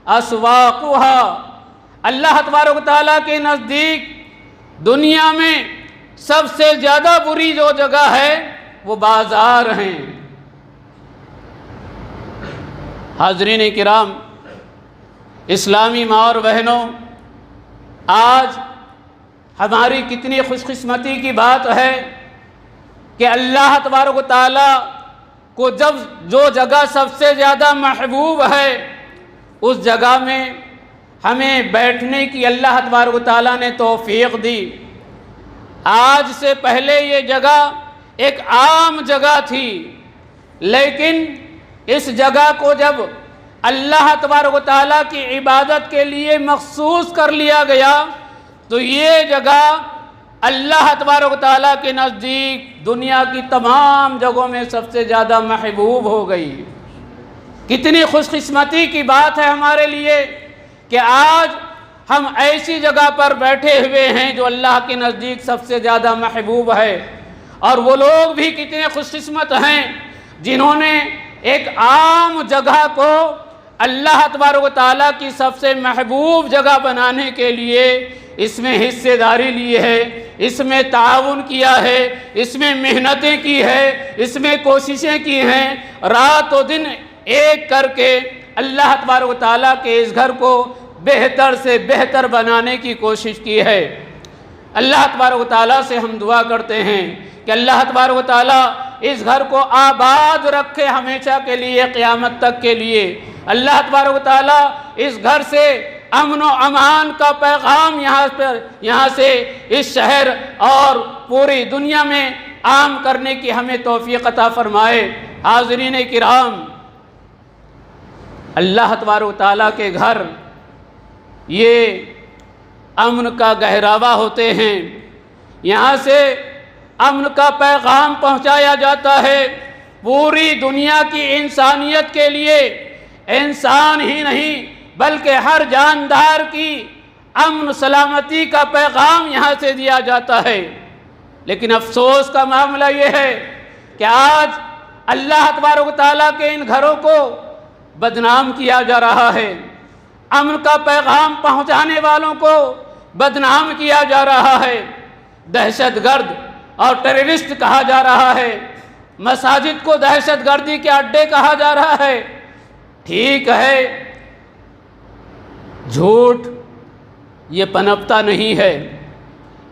[SPEAKER 4] أَسْوَاقُهَا، اللہ تبارک و تعالیٰ کے نزدیک دنیا میں سب سے زیادہ بری جو جگہ ہے وہ بازار ہیں۔ حاضرین کرام، اسلامی ماں اور بہنوں، آج ہماری کتنی خوش قسمتی کی بات ہے کہ اللہ تبارک و تعالیٰ کو جب جو جگہ سب سے زیادہ محبوب ہے اس جگہ میں ہمیں بیٹھنے کی اللہ تبارک و تعالیٰ نے توفیق دی۔ آج سے پہلے یہ جگہ ایک عام جگہ تھی، لیکن اس جگہ کو جب اللہ تبارک و تعالیٰ کی عبادت کے لیے مخصوص کر لیا گیا تو یہ جگہ اللہ تبارک و تعالیٰ کے نزدیک دنیا کی تمام جگہوں میں سب سے زیادہ محبوب ہو گئی۔ کتنی خوش قسمتی کی بات ہے ہمارے لیے کہ آج ہم ایسی جگہ پر بیٹھے ہوئے ہیں جو اللہ کے نزدیک سب سے زیادہ محبوب ہے۔ اور وہ لوگ بھی کتنے خوش قسمت ہیں جنہوں نے ایک عام جگہ کو اللہ تبارک و تعالیٰ کی سب سے محبوب جگہ بنانے کے لیے اس میں حصے داری لی ہے، اس میں تعاون کیا ہے، اس میں محنتیں کی ہے، اس میں کوششیں کی ہیں، رات و دن ایک کر کے اللہ تبارک و تعالیٰ کے اس گھر کو بہتر سے بہتر بنانے کی کوشش کی ہے۔ اللہ تبارک و تعالیٰ سے ہم دعا کرتے ہیں کہ اللہ تبارک و تعالیٰ اس گھر کو آباد رکھے ہمیشہ کے لیے، قیامت تک کے لیے۔ اللہ تبارک و تعالیٰ اس گھر سے امن و امان کا پیغام یہاں سے اس شہر اور پوری دنیا میں عام کرنے کی ہمیں توفیق عطا فرمائے۔ حاضرین کرام، اللہ تبارک و تعالیٰ کے گھر یہ امن کا گہراوا ہوتے ہیں، یہاں سے امن کا پیغام پہنچایا جاتا ہے پوری دنیا کی انسانیت کے لیے۔ انسان ہی نہیں بلکہ ہر جاندار کی امن سلامتی کا پیغام یہاں سے دیا جاتا ہے۔ لیکن افسوس کا معاملہ یہ ہے کہ آج اللہ تبارک و تعالیٰ کے ان گھروں کو بدنام کیا جا رہا ہے، امن کا پیغام پہنچانے والوں کو بدنام کیا جا رہا ہے، دہشت گرد اور ٹیررسٹ کہا جا رہا ہے، مساجد کو دہشت گردی کے اڈے کہا جا رہا ہے۔ ٹھیک ہے، جھوٹ یہ پنپتا نہیں ہے،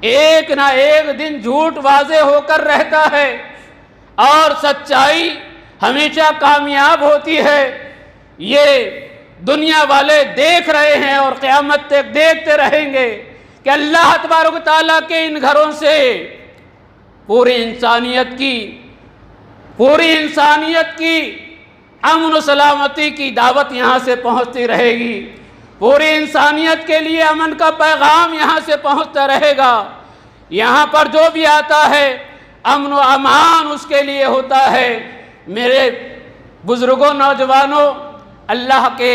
[SPEAKER 4] ایک نہ ایک دن جھوٹ واضح ہو کر رہتا ہے اور سچائی ہمیشہ کامیاب ہوتی ہے۔ یہ دنیا والے دیکھ رہے ہیں اور قیامت تک دیکھتے رہیں گے کہ اللہ تبارک و تعالیٰ کے ان گھروں سے پوری انسانیت کی امن و سلامتی کی دعوت یہاں سے پہنچتی رہے گی، پوری انسانیت کے لیے امن کا پیغام یہاں سے پہنچتا رہے گا۔ یہاں پر جو بھی آتا ہے امن و امان اس کے لیے ہوتا ہے۔ میرے بزرگوں، نوجوانوں، اللہ کے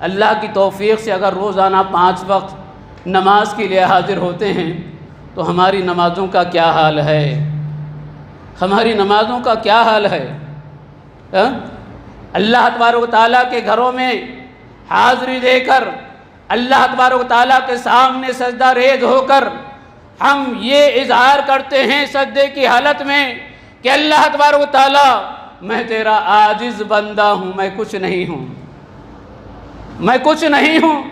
[SPEAKER 4] اللہ کی توفیق سے اگر روزانہ 5 وقت نماز کے لیے حاضر ہوتے ہیں تو ہماری نمازوں کا کیا حال ہے؟ ہماری نمازوں کا کیا حال ہے؟ اللہ تبارک و تعالیٰ کے گھروں میں حاضری دے کر، اللہ تبارک و تعالیٰ کے سامنے سجدہ ریز ہو کر ہم یہ اظہار کرتے ہیں سجدے کی حالت میں کہ اللہ تبارک و تعالیٰ میں تیرا عاجز بندہ ہوں، میں کچھ نہیں ہوں، میں کچھ نہیں ہوں،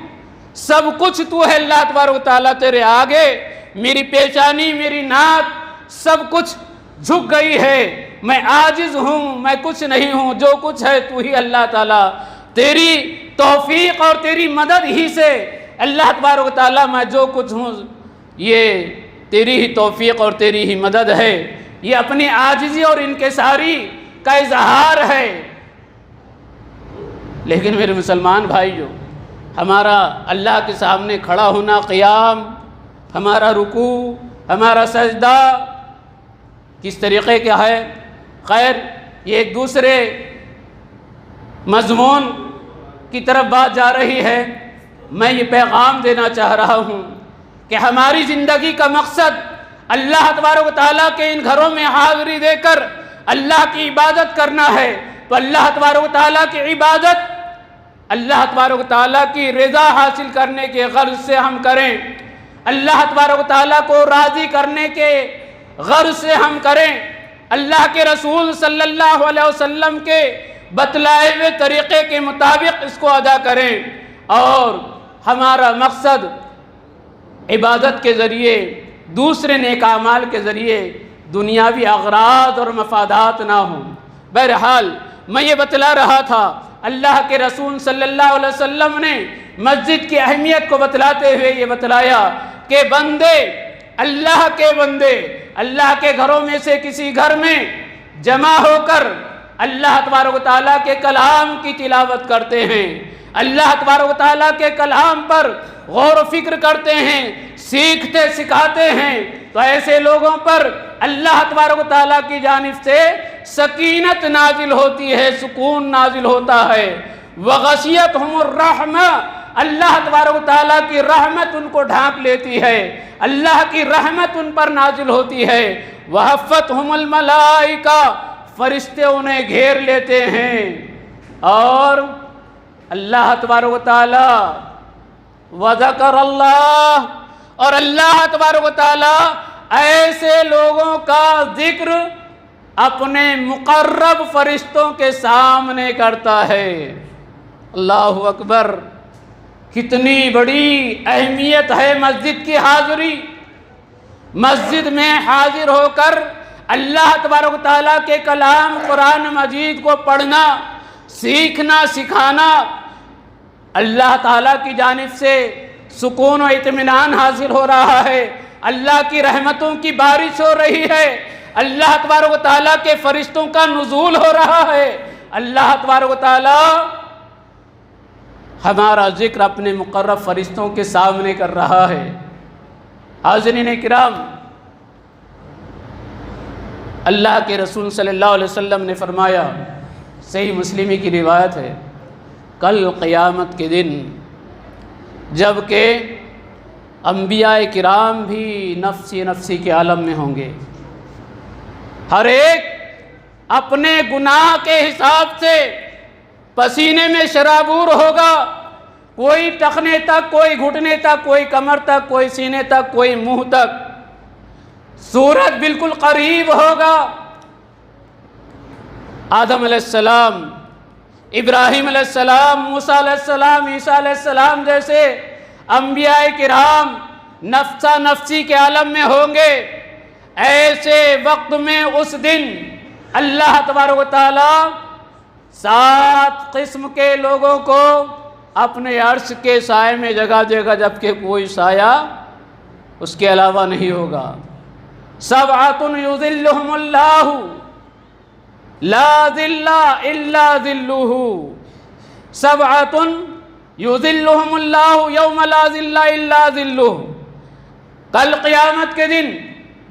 [SPEAKER 4] سب کچھ تو ہے اللہ تبارک و تعالیٰ، تیرے آگے میری پیشانی، میری ناک سب کچھ جھک گئی ہے، میں عاجز ہوں، میں کچھ نہیں ہوں، جو کچھ ہے تو ہی اللہ تعالیٰ، تیری توفیق اور تیری مدد ہی سے اللہ تبارک و تعالیٰ میں جو کچھ ہوں یہ تیری ہی توفیق اور تیری ہی مدد ہے۔ یہ اپنی عاجزی اور انکساری کا اظہار ہے۔ لیکن میرے مسلمان بھائیو، ہمارا اللہ کے سامنے کھڑا ہونا، قیام، ہمارا رکوع، ہمارا سجدہ کس طریقے کا ہے؟ خیر، یہ ایک دوسرے مضمون کی طرف بات جا رہی ہے۔ میں یہ پیغام دینا چاہ رہا ہوں کہ ہماری زندگی کا مقصد اللہ تبارک و تعالیٰ کے ان گھروں میں حاضری دے کر اللہ کی عبادت کرنا ہے، تو اللہ تبارک و تعالیٰ کی عبادت اللہ تبارک و تعالیٰ کی رضا حاصل کرنے کے غرض سے ہم کریں، اللہ تبارک و تعالیٰ کو راضی کرنے کے غرض سے ہم کریں، اللہ کے رسول صلی اللہ علیہ وسلم کے بتلائے ہوئے طریقے کے مطابق اس کو ادا کریں، اور ہمارا مقصد عبادت کے ذریعے، دوسرے نیک اعمال کے ذریعے دنیاوی اغراض اور مفادات نہ ہوں۔ بہرحال میں یہ بتلا رہا تھا، اللہ کے رسول صلی اللہ علیہ وسلم نے مسجد کی اہمیت کو بتلاتے ہوئے یہ بتلایا کہ بندے، اللہ کے بندے اللہ کے گھروں میں سے کسی گھر میں جمع ہو کر اللہ تبارک و تعالیٰ کے کلام کی تلاوت کرتے ہیں، اللہ تبارک و تعالیٰ کے کلام پر غور و فکر کرتے ہیں، سیکھتے سکھاتے ہیں، تو ایسے لوگوں پر اللہ تبارک و تعالیٰ کی جانب سے سکینت نازل ہوتی ہے، سکون نازل ہوتا ہے۔ وغشیتہم الرحمہ، اللہ تبارک و تعالیٰ کی رحمت ان کو ڈھانپ لیتی ہے، اللہ کی رحمت ان پر نازل ہوتی ہے۔ وحفتہم الملائکہ، فرشتے انہیں گھیر لیتے ہیں، اور اللہ تبارک و تعالیٰ وذکر اللہ، اور اللہ تبارک و تعالیٰ ایسے لوگوں کا ذکر اپنے مقرب فرشتوں کے سامنے کرتا ہے۔ اللہ اکبر! کتنی بڑی اہمیت ہے مسجد کی حاضری، مسجد میں حاضر ہو کر اللہ تبارک و تعالیٰ کے کلام قرآن مجید کو پڑھنا، سیکھنا، سکھانا، اللہ تعالیٰ کی جانب سے سکون و اطمینان حاصل ہو رہا ہے، اللہ کی رحمتوں کی بارش ہو رہی ہے، اللہ تبارک و تعالیٰ کے فرشتوں کا نزول ہو رہا ہے، اللہ تبارک و تعالیٰ ہمارا ذکر اپنے مقرب فرشتوں کے سامنے کر رہا ہے۔ حاضرین کرام، اللہ کے رسول صلی اللہ علیہ وسلم نے فرمایا، صحیح مسلم کی روایت ہے، کل قیامت کے دن جب کہ انبیاء کرام بھی نفسی نفسی کے عالم میں ہوں گے، ہر ایک اپنے گناہ کے حساب سے پسینے میں شرابور ہوگا، کوئی ٹخنے تک، کوئی گھٹنے تک، کوئی کمر تک، کوئی سینے تک، کوئی منہ تک، سورج بالکل قریب ہوگا۔ آدم علیہ السلام، ابراہیم علیہ السلام، موسیٰ علیہ السلام، عیسیٰ علیہ السلام جیسے انبیاء کرام نفسا نفسی کے عالم میں ہوں گے۔ ایسے وقت میں اس دن اللہ تبارک و تعالیٰ 7 قسم کے لوگوں کو اپنے عرش کے سائے میں جگہ دے گا، جبکہ کوئی سایہ اس کے علاوہ نہیں ہوگا۔ سبعۃ یظلھم اللہ لا ظل الا ظلہ، سبعۃ یظلھم اللہ یوم لا ظل الا ظلہ۔ کل قیامت کے دن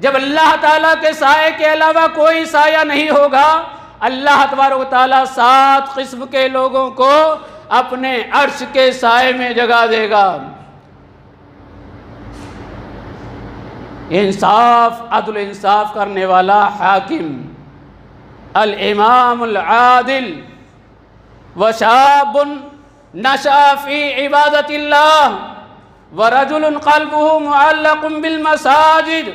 [SPEAKER 4] جب اللہ تعالیٰ کے سائے کے علاوہ کوئی سایہ نہیں ہوگا، اللہ تبارک و تعالیٰ 7 قسم کے لوگوں کو اپنے عرش کے سائے میں جگہ دے گا۔ انصاف، عدل انصاف کرنے والا حاکم، الامام العادل، وشاب نشأ فی عبادت اللہ، ورجل قلبہ معلق بالمساجد۔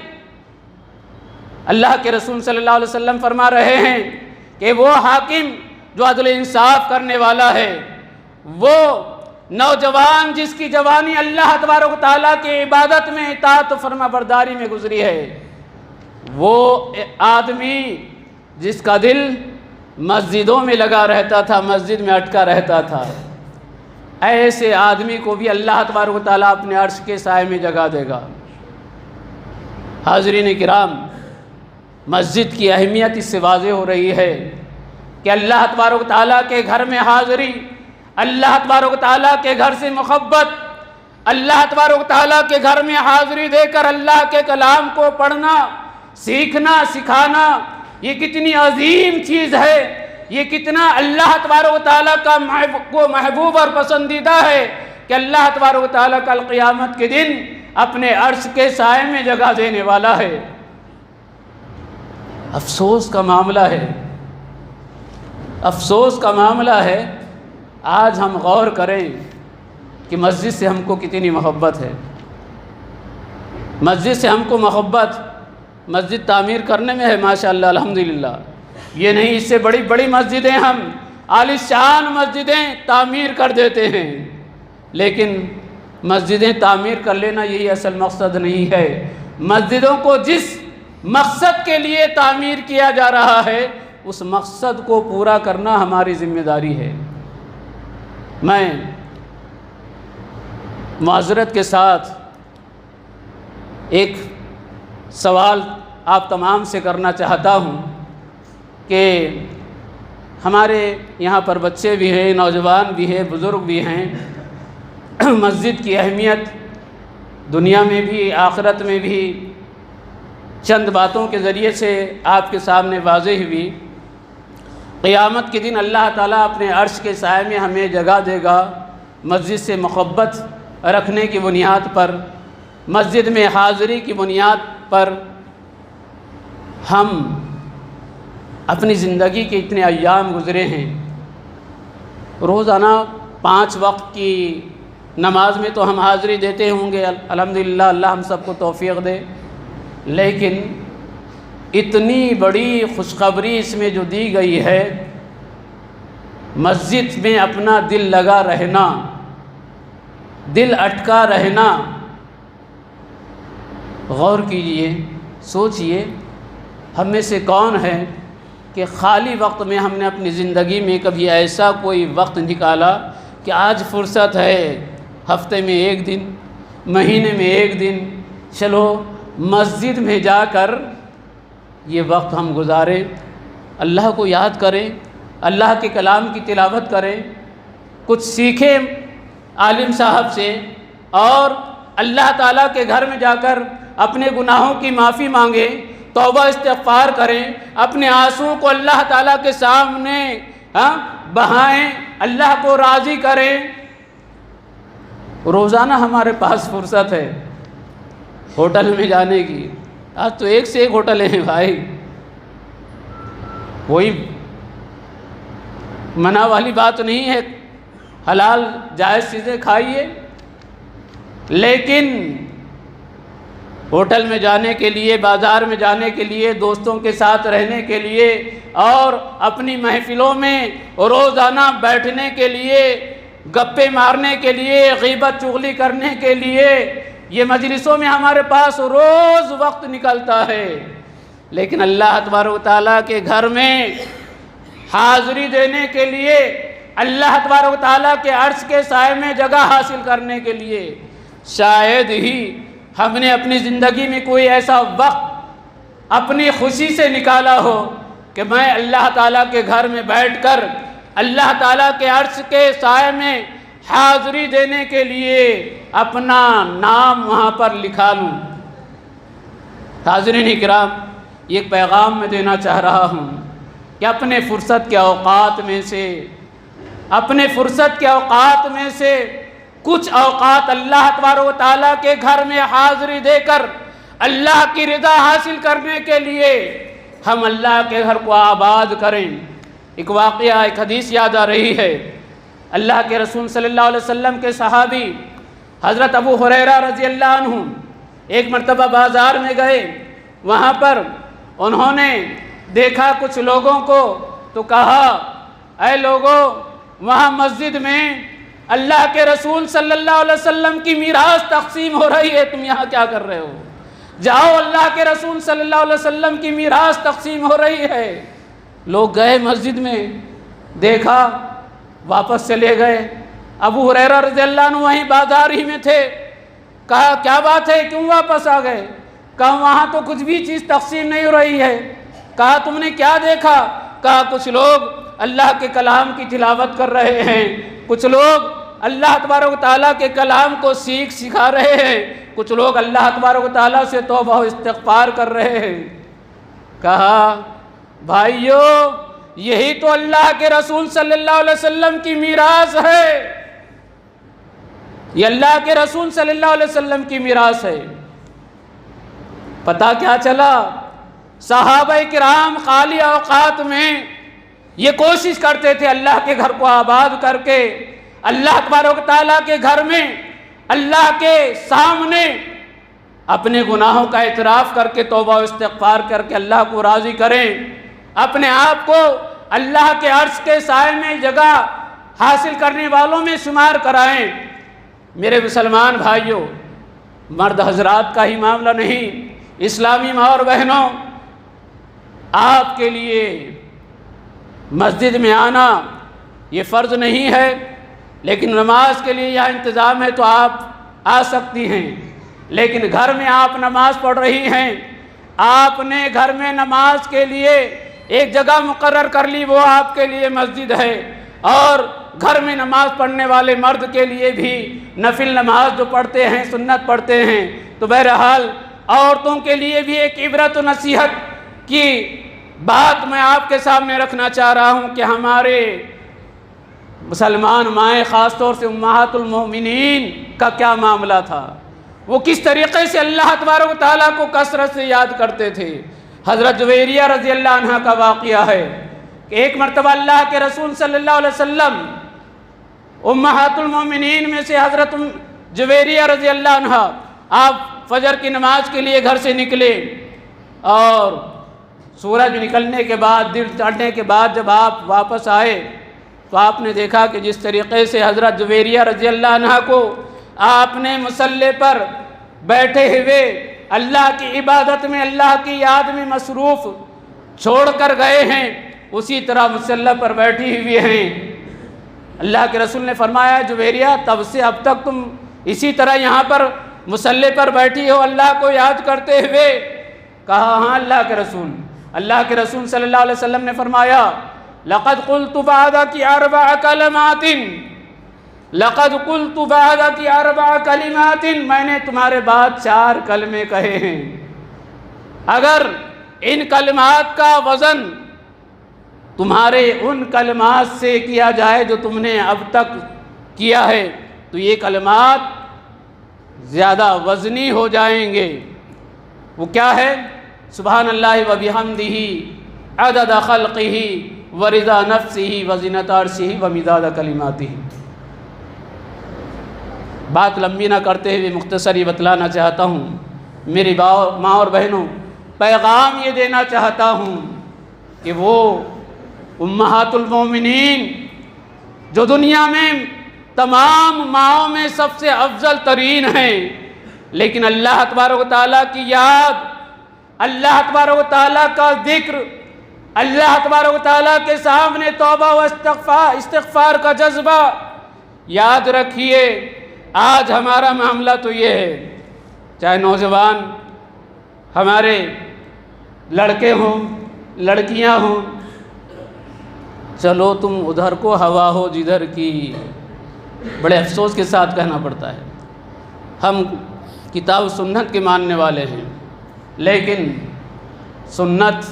[SPEAKER 4] اللہ کے رسول صلی اللہ علیہ وسلم فرما رہے ہیں کہ وہ حاکم جو عدل انصاف کرنے والا ہے، وہ نوجوان جس کی جوانی اللہ تبارک و تعالیٰ کی عبادت میں، اطاعت و فرما برداری میں گزری ہے، وہ آدمی جس کا دل مسجدوں میں لگا رہتا تھا، مسجد میں اٹکا رہتا تھا، ایسے آدمی کو بھی اللہ تبارک و تعالیٰ اپنے عرش کے سائے میں جگہ دے گا۔ حاضرین کرام، مسجد کی اہمیت اس سے واضح ہو رہی ہے کہ اللہ تبارک و تعالیٰ کے گھر میں حاضری، اللہ تبارک و تعالیٰ کے گھر سے محبت، اللہ تبارک و تعالیٰ کے گھر میں حاضری دے کر اللہ کے کلام کو پڑھنا، سیکھنا، سکھانا، یہ کتنی عظیم چیز ہے، یہ کتنا اللہ تبارک و تعالیٰ کا محبوب اور پسندیدہ ہے کہ اللہ تبارک و تعالیٰ کل قیامت کے دن اپنے عرش کے سائے میں جگہ دینے والا ہے۔ افسوس کا معاملہ ہے، افسوس کا معاملہ ہے، آج ہم غور کریں کہ مسجد سے ہم کو کتنی محبت ہے، مسجد سے ہم کو محبت مسجد تعمیر کرنے میں ہے، ماشاءاللہ الحمدللہ، یہ نہیں اس سے بڑی بڑی مسجدیں ہم عالی شان مسجدیں تعمیر کر دیتے ہیں، لیکن مسجدیں تعمیر کر لینا یہی اصل مقصد نہیں ہے۔ مسجدوں کو جس مقصد کے لیے تعمیر کیا جا رہا ہے اس مقصد کو پورا کرنا ہماری ذمہ داری ہے۔ میں معذرت کے ساتھ ایک سوال آپ تمام سے کرنا چاہتا ہوں کہ ہمارے یہاں پر بچے بھی ہیں، نوجوان بھی ہیں، بزرگ بھی ہیں، مسجد کی اہمیت دنیا میں بھی آخرت میں بھی چند باتوں کے ذریعے سے آپ کے سامنے واضح ہوئی۔ قیامت کے دن اللہ تعالیٰ اپنے عرش کے سائے میں ہمیں جگہ دے گا، مسجد سے محبت رکھنے کی بنیاد پر، مسجد میں حاضری کی بنیاد پر۔ ہم اپنی زندگی کے اتنے ایام گزرے ہیں، روزانہ 5 وقت کی نماز میں تو ہم حاضری دیتے ہوں گے، الحمدللہ، اللہ ہم سب کو توفیق دے، لیکن اتنی بڑی خوشخبری اس میں جو دی گئی ہے، مسجد میں اپنا دل لگا رہنا، دل اٹکا رہنا۔ غور کیجئے، سوچئے، ہم میں سے کون ہے کہ خالی وقت میں ہم نے اپنی زندگی میں کبھی ایسا کوئی وقت نکالا کہ آج فرصت ہے، ہفتے میں 1 دن، مہینے میں 1 دن، چلو مسجد میں جا کر یہ وقت ہم گزاریں، اللہ کو یاد کریں، اللہ کے کلام کی تلاوت کریں، کچھ سیکھیں عالم صاحب سے، اور اللہ تعالیٰ کے گھر میں جا کر اپنے گناہوں کی معافی مانگیں، توبہ استغفار کریں، اپنے آنسوؤں کو اللہ تعالیٰ کے سامنے بہائیں، اللہ کو راضی کریں۔ روزانہ ہمارے پاس فرصت ہے ہوٹل میں جانے کی، آج تو ایک سے ایک ہوٹل ہیں بھائی، کوئی منع والی بات نہیں ہے، حلال جائز چیزیں کھائیے، لیکن ہوٹل میں جانے کے لیے، بازار میں جانے کے لیے، دوستوں کے ساتھ رہنے کے لیے، اور اپنی محفلوں میں روزانہ بیٹھنے کے لیے، گپے مارنے کے لیے، غیبت چغلی کرنے کے لیے، یہ مجلسوں میں ہمارے پاس روز وقت نکلتا ہے، لیکن اللہ تبارک و تعالیٰ کے گھر میں حاضری دینے کے لیے، اللہ تبارک و تعالیٰ کے عرش کے سائے میں جگہ حاصل کرنے کے لیے شاید ہی ہم نے اپنی زندگی میں کوئی ایسا وقت اپنی خوشی سے نکالا ہو کہ میں اللہ تعالیٰ کے گھر میں بیٹھ کر اللہ تعالیٰ کے عرش کے سائے میں حاضری دینے کے لیے اپنا نام وہاں پر لکھا لوں۔ حاضرین کرام، ایک پیغام میں دینا چاہ رہا ہوں کہ اپنے فرصت کے اوقات میں سے اپنے فرصت کے اوقات میں سے کچھ اوقات اللہ تبارک و تعالیٰ کے گھر میں حاضری دے کر اللہ کی رضا حاصل کرنے کے لیے ہم اللہ کے گھر کو آباد کریں۔ ایک واقعہ، ایک حدیث یاد آ رہی ہے۔ اللہ کے رسول صلی اللہ علیہ وسلم کے صحابی حضرت ابو ہریرہ رضی اللہ عنہ ایک مرتبہ بازار میں گئے، وہاں پر انہوں نے دیکھا کچھ لوگوں کو تو کہا، اے لوگوں، وہاں مسجد میں اللہ کے رسول صلی اللہ علیہ وسلم کی میراث تقسیم ہو رہی ہے، تم یہاں کیا کر رہے ہو؟ جاؤ، اللہ کے رسول صلی اللہ علیہ وسلم کی میراث تقسیم ہو رہی ہے۔ لوگ گئے مسجد میں، دیکھا، واپس چلے گئے۔ ابو ہریرہ رضی اللہ عنہ وہیں بازار ہی میں تھے۔ کہا، کیا بات ہے، کیوں واپس آ گئے؟ کہا، وہاں تو کچھ بھی چیز تقسیم نہیں ہو رہی ہے۔ کہا، تم نے کیا دیکھا؟ کہا، کچھ لوگ اللہ کے کلام کی تلاوت کر رہے ہیں، کچھ لوگ اللہ تبارک و تعالیٰ کے کلام کو سکھا رہے ہیں، کچھ لوگ اللہ تبارک و تعالیٰ سے توبہ و استغفار کر رہے ہیں۔ کہا، بھائیو، یہی تو اللہ کے رسول صلی اللہ علیہ وسلم کی میراث ہے، یہ اللہ کے رسول صلی اللہ علیہ وسلم کی میراث ہے۔ پتہ کیا چلا؟ صحابہ کرام خالی اوقات میں یہ کوشش کرتے تھے اللہ کے گھر کو آباد کر کے اللہ تبارک و تعالیٰ کے گھر میں اللہ کے سامنے اپنے گناہوں کا اعتراف کر کے توبہ و استغفار کر کے اللہ کو راضی کریں، اپنے آپ کو اللہ کے عرش کے سائے میں جگہ حاصل کرنے والوں میں شمار کرائیں۔ میرے مسلمان بھائیوں، مرد حضرات کا ہی معاملہ نہیں، اسلامی ماں اور بہنوں، آپ کے لیے مسجد میں آنا یہ فرض نہیں ہے، لیکن نماز کے لیے یہاں انتظام ہے تو آپ آ سکتی ہیں۔ لیکن گھر میں آپ نماز پڑھ رہی ہیں، آپ نے گھر میں نماز کے لیے ایک جگہ مقرر کر لی، وہ آپ کے لیے مسجد ہے، اور گھر میں نماز پڑھنے والے مرد کے لیے بھی نفل نماز جو پڑھتے ہیں، سنت پڑھتے ہیں۔ تو بہرحال عورتوں کے لیے بھی ایک عبرت و نصیحت کی بات میں آپ کے سامنے رکھنا چاہ رہا ہوں کہ ہمارے مسلمان مائیں، خاص طور سے امہات المومنین کا کیا معاملہ تھا، وہ کس طریقے سے اللہ تبارک و تعالیٰ کو کثرت سے یاد کرتے تھے۔ حضرت جویریہ رضی اللہ عنہ کا واقعہ ہے کہ ایک مرتبہ اللہ کے رسول صلی اللہ علیہ وسلم امہات المومنین میں سے حضرت جویریہ رضی اللہ عنہ آپ فجر کی نماز کے لیے گھر سے نکلے، اور سورج نکلنے کے بعد، دن چڑھنے کے بعد جب آپ واپس آئے تو آپ نے دیکھا کہ جس طریقے سے حضرت جویریہ رضی اللہ عنہ کو آپ نے مصلی پر بیٹھے ہوئے اللہ کی عبادت میں، اللہ کی یاد میں مصروف چھوڑ کر گئے ہیں، اسی طرح مصلی پر بیٹھی ہوئی ہیں۔ اللہ کے رسول نے فرمایا، جویریہ، تب سے اب تک تم اسی طرح یہاں پر مصلی پر بیٹھی ہو اللہ کو یاد کرتے ہوئے؟ کہا، ہاں اللہ کے رسول۔ اللہ کے رسول صلی اللہ علیہ وسلم نے فرمایا، لقد قلت بعدك 4 کلمات، لقد قلت بعدك 4 کلمات، میں نے تمہارے بعد 4 کلمے کہے ہیں، اگر ان کلمات کا وزن تمہارے ان کلمات سے کیا جائے جو تم نے اب تک کیا ہے تو یہ کلمات زیادہ وزنی ہو جائیں گے۔ وہ کیا ہے؟ سبحان اللہ و بحمدہ عدد خلقہ ورضا نفسہ وزنۃ عرشہ ومداد کلماتہ۔ بات لمبی نہ کرتے ہوئے مختصری بتلانا چاہتا ہوں، میری ماں اور بہنوں، پیغام یہ دینا چاہتا ہوں کہ وہ امہات المومنین جو دنیا میں تمام ماؤں میں سب سے افضل ترین ہیں، لیکن اللہ تبارک و تعالیٰ کی یاد، اللہ تبارک و تعالیٰ کا ذکر، اللہ تبارک و تعالیٰ کے سامنے توبہ و استغفار کا جذبہ، یاد رکھیے آج ہمارا معاملہ تو یہ ہے، چاہے نوجوان ہمارے لڑکے ہوں، لڑکیاں ہوں، چلو تم ادھر کو ہوا ہو جدھر کی، بڑے افسوس کے ساتھ کہنا پڑتا ہے۔ ہم کتاب سنت کے ماننے والے ہیں، لیکن سنت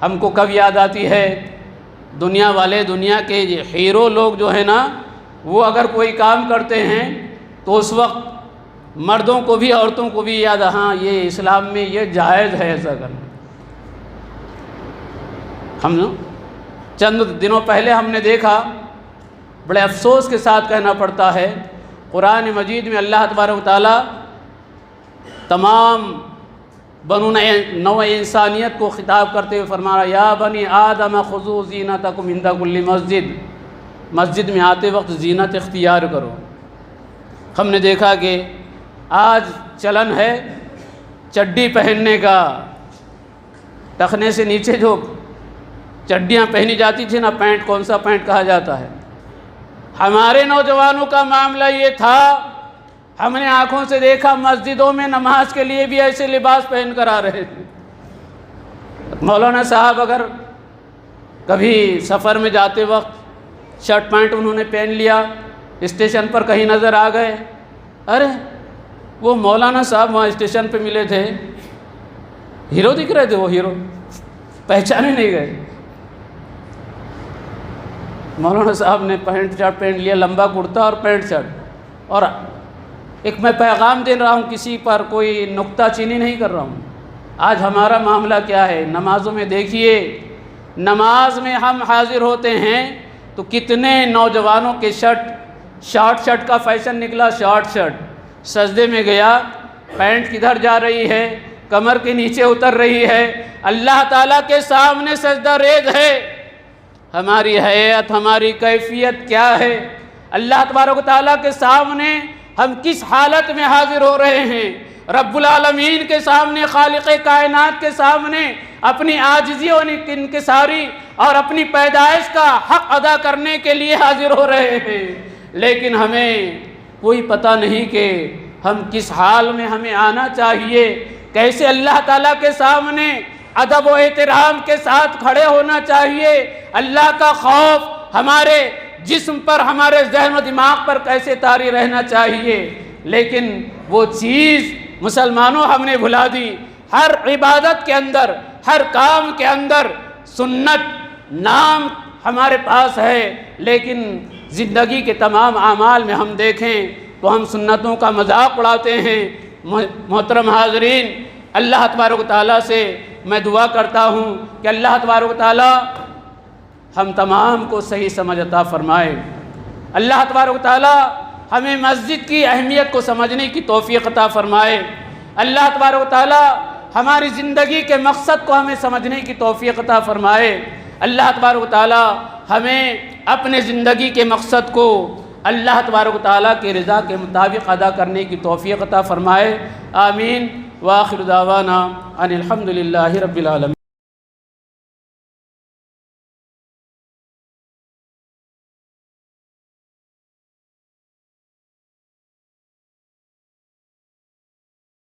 [SPEAKER 4] ہم کو کب یاد آتی ہے؟ دنیا والے، دنیا کے ہیرو لوگ جو ہے نا، وہ اگر کوئی کام کرتے ہیں تو اس وقت مردوں کو بھی عورتوں کو بھی یاد، ہاں یہ اسلام میں یہ جائز ہے ایسا کرنا۔ ہم چند دنوں پہلے ہم نے دیکھا، بڑے افسوس کے ساتھ کہنا پڑتا ہے، قرآن مجید میں اللہ تبارک و تعالیٰ تمام بنو نوع انسانیت کو خطاب کرتے ہوئے فرما رہا، یا بنی آدم خذوا زینتکم عند کل مسجد، مسجد میں آتے وقت زینت اختیار کرو۔ ہم نے دیکھا کہ آج چلن ہے چڈی پہننے کا، ٹخنے سے نیچے جو چڈیاں پہنی جاتی تھی نا، پینٹ، کون سا پینٹ کہا جاتا ہے، ہمارے نوجوانوں کا معاملہ یہ تھا، ہم نے آنکھوں سے دیکھا مسجدوں میں نماز کے لیے بھی ایسے لباس پہن کر آ رہے تھے۔ مولانا صاحب اگر کبھی سفر میں جاتے وقت شرٹ پینٹ انہوں نے پہن لیا، اسٹیشن پر کہیں نظر آ گئے، ارے وہ مولانا صاحب وہاں اسٹیشن پہ ملے تھے، ہیرو دکھ رہے تھے، وہ ہیرو پہچانے نہیں گئے۔ مولانا صاحب نے پینٹ شرٹ پہن لیا، لمبا کرتا اور پینٹ شرٹ۔ اور ایک میں پیغام دے رہا ہوں، کسی پر کوئی نکتہ چینی نہیں کر رہا ہوں۔ آج ہمارا معاملہ کیا ہے؟ نمازوں میں دیکھیے، نماز میں ہم حاضر ہوتے ہیں تو کتنے نوجوانوں کے شارٹ شرٹ کا فیشن نکلا، شارٹ شرٹ، سجدے میں گیا، پینٹ کدھر جا رہی ہے، کمر کے نیچے اتر رہی ہے، اللہ تعالیٰ کے سامنے سجدہ ریز ہے۔ ہماری حیت، ہماری کیفیت کیا ہے؟ اللہ تبارک و تعالیٰ کے سامنے ہم کس حالت میں حاضر ہو رہے ہیں؟ رب العالمین کے سامنے، خالق کائنات کے سامنے اپنی عاجزی اور انکساری اور اپنی پیدائش کا حق ادا کرنے کے لیے حاضر ہو رہے ہیں، لیکن ہمیں کوئی پتہ نہیں کہ ہم کس حال میں ہمیں آنا چاہیے، کیسے اللہ تعالیٰ کے سامنے ادب و احترام کے ساتھ کھڑے ہونا چاہیے، اللہ کا خوف ہمارے جسم پر، ہمارے ذہن و دماغ پر کیسے طاری رہنا چاہیے۔ لیکن وہ چیز مسلمانوں ہم نے بھلا دی۔ ہر عبادت کے اندر، ہر کام کے اندر سنت نام ہمارے پاس ہے، لیکن زندگی کے تمام اعمال میں ہم دیکھیں تو ہم سنتوں کا مذاق اڑاتے ہیں۔ محترم حاضرین، اللہ تبارک و تعالیٰ سے میں دعا کرتا ہوں کہ اللہ تبارک و تعالیٰ ہم تمام کو صحیح سمجھ عطا فرمائے۔ اللہ تبارک و تعالیٰ ہمیں مسجد کی اہمیت کو سمجھنے کی توفیق عطا فرمائے۔ اللہ تبارک و تعالیٰ ہماری زندگی کے مقصد کو ہمیں سمجھنے کی توفیق عطا فرمائے۔ اللہ تبارک و تعالیٰ ہمیں اپنے زندگی کے مقصد کو اللہ تبارک و تعالیٰ کے رضا کے مطابق ادا کرنے کی توفیق عطا فرمائے۔ آمین۔ وآخر دعوانا ان الحمد للہ رب العالمین۔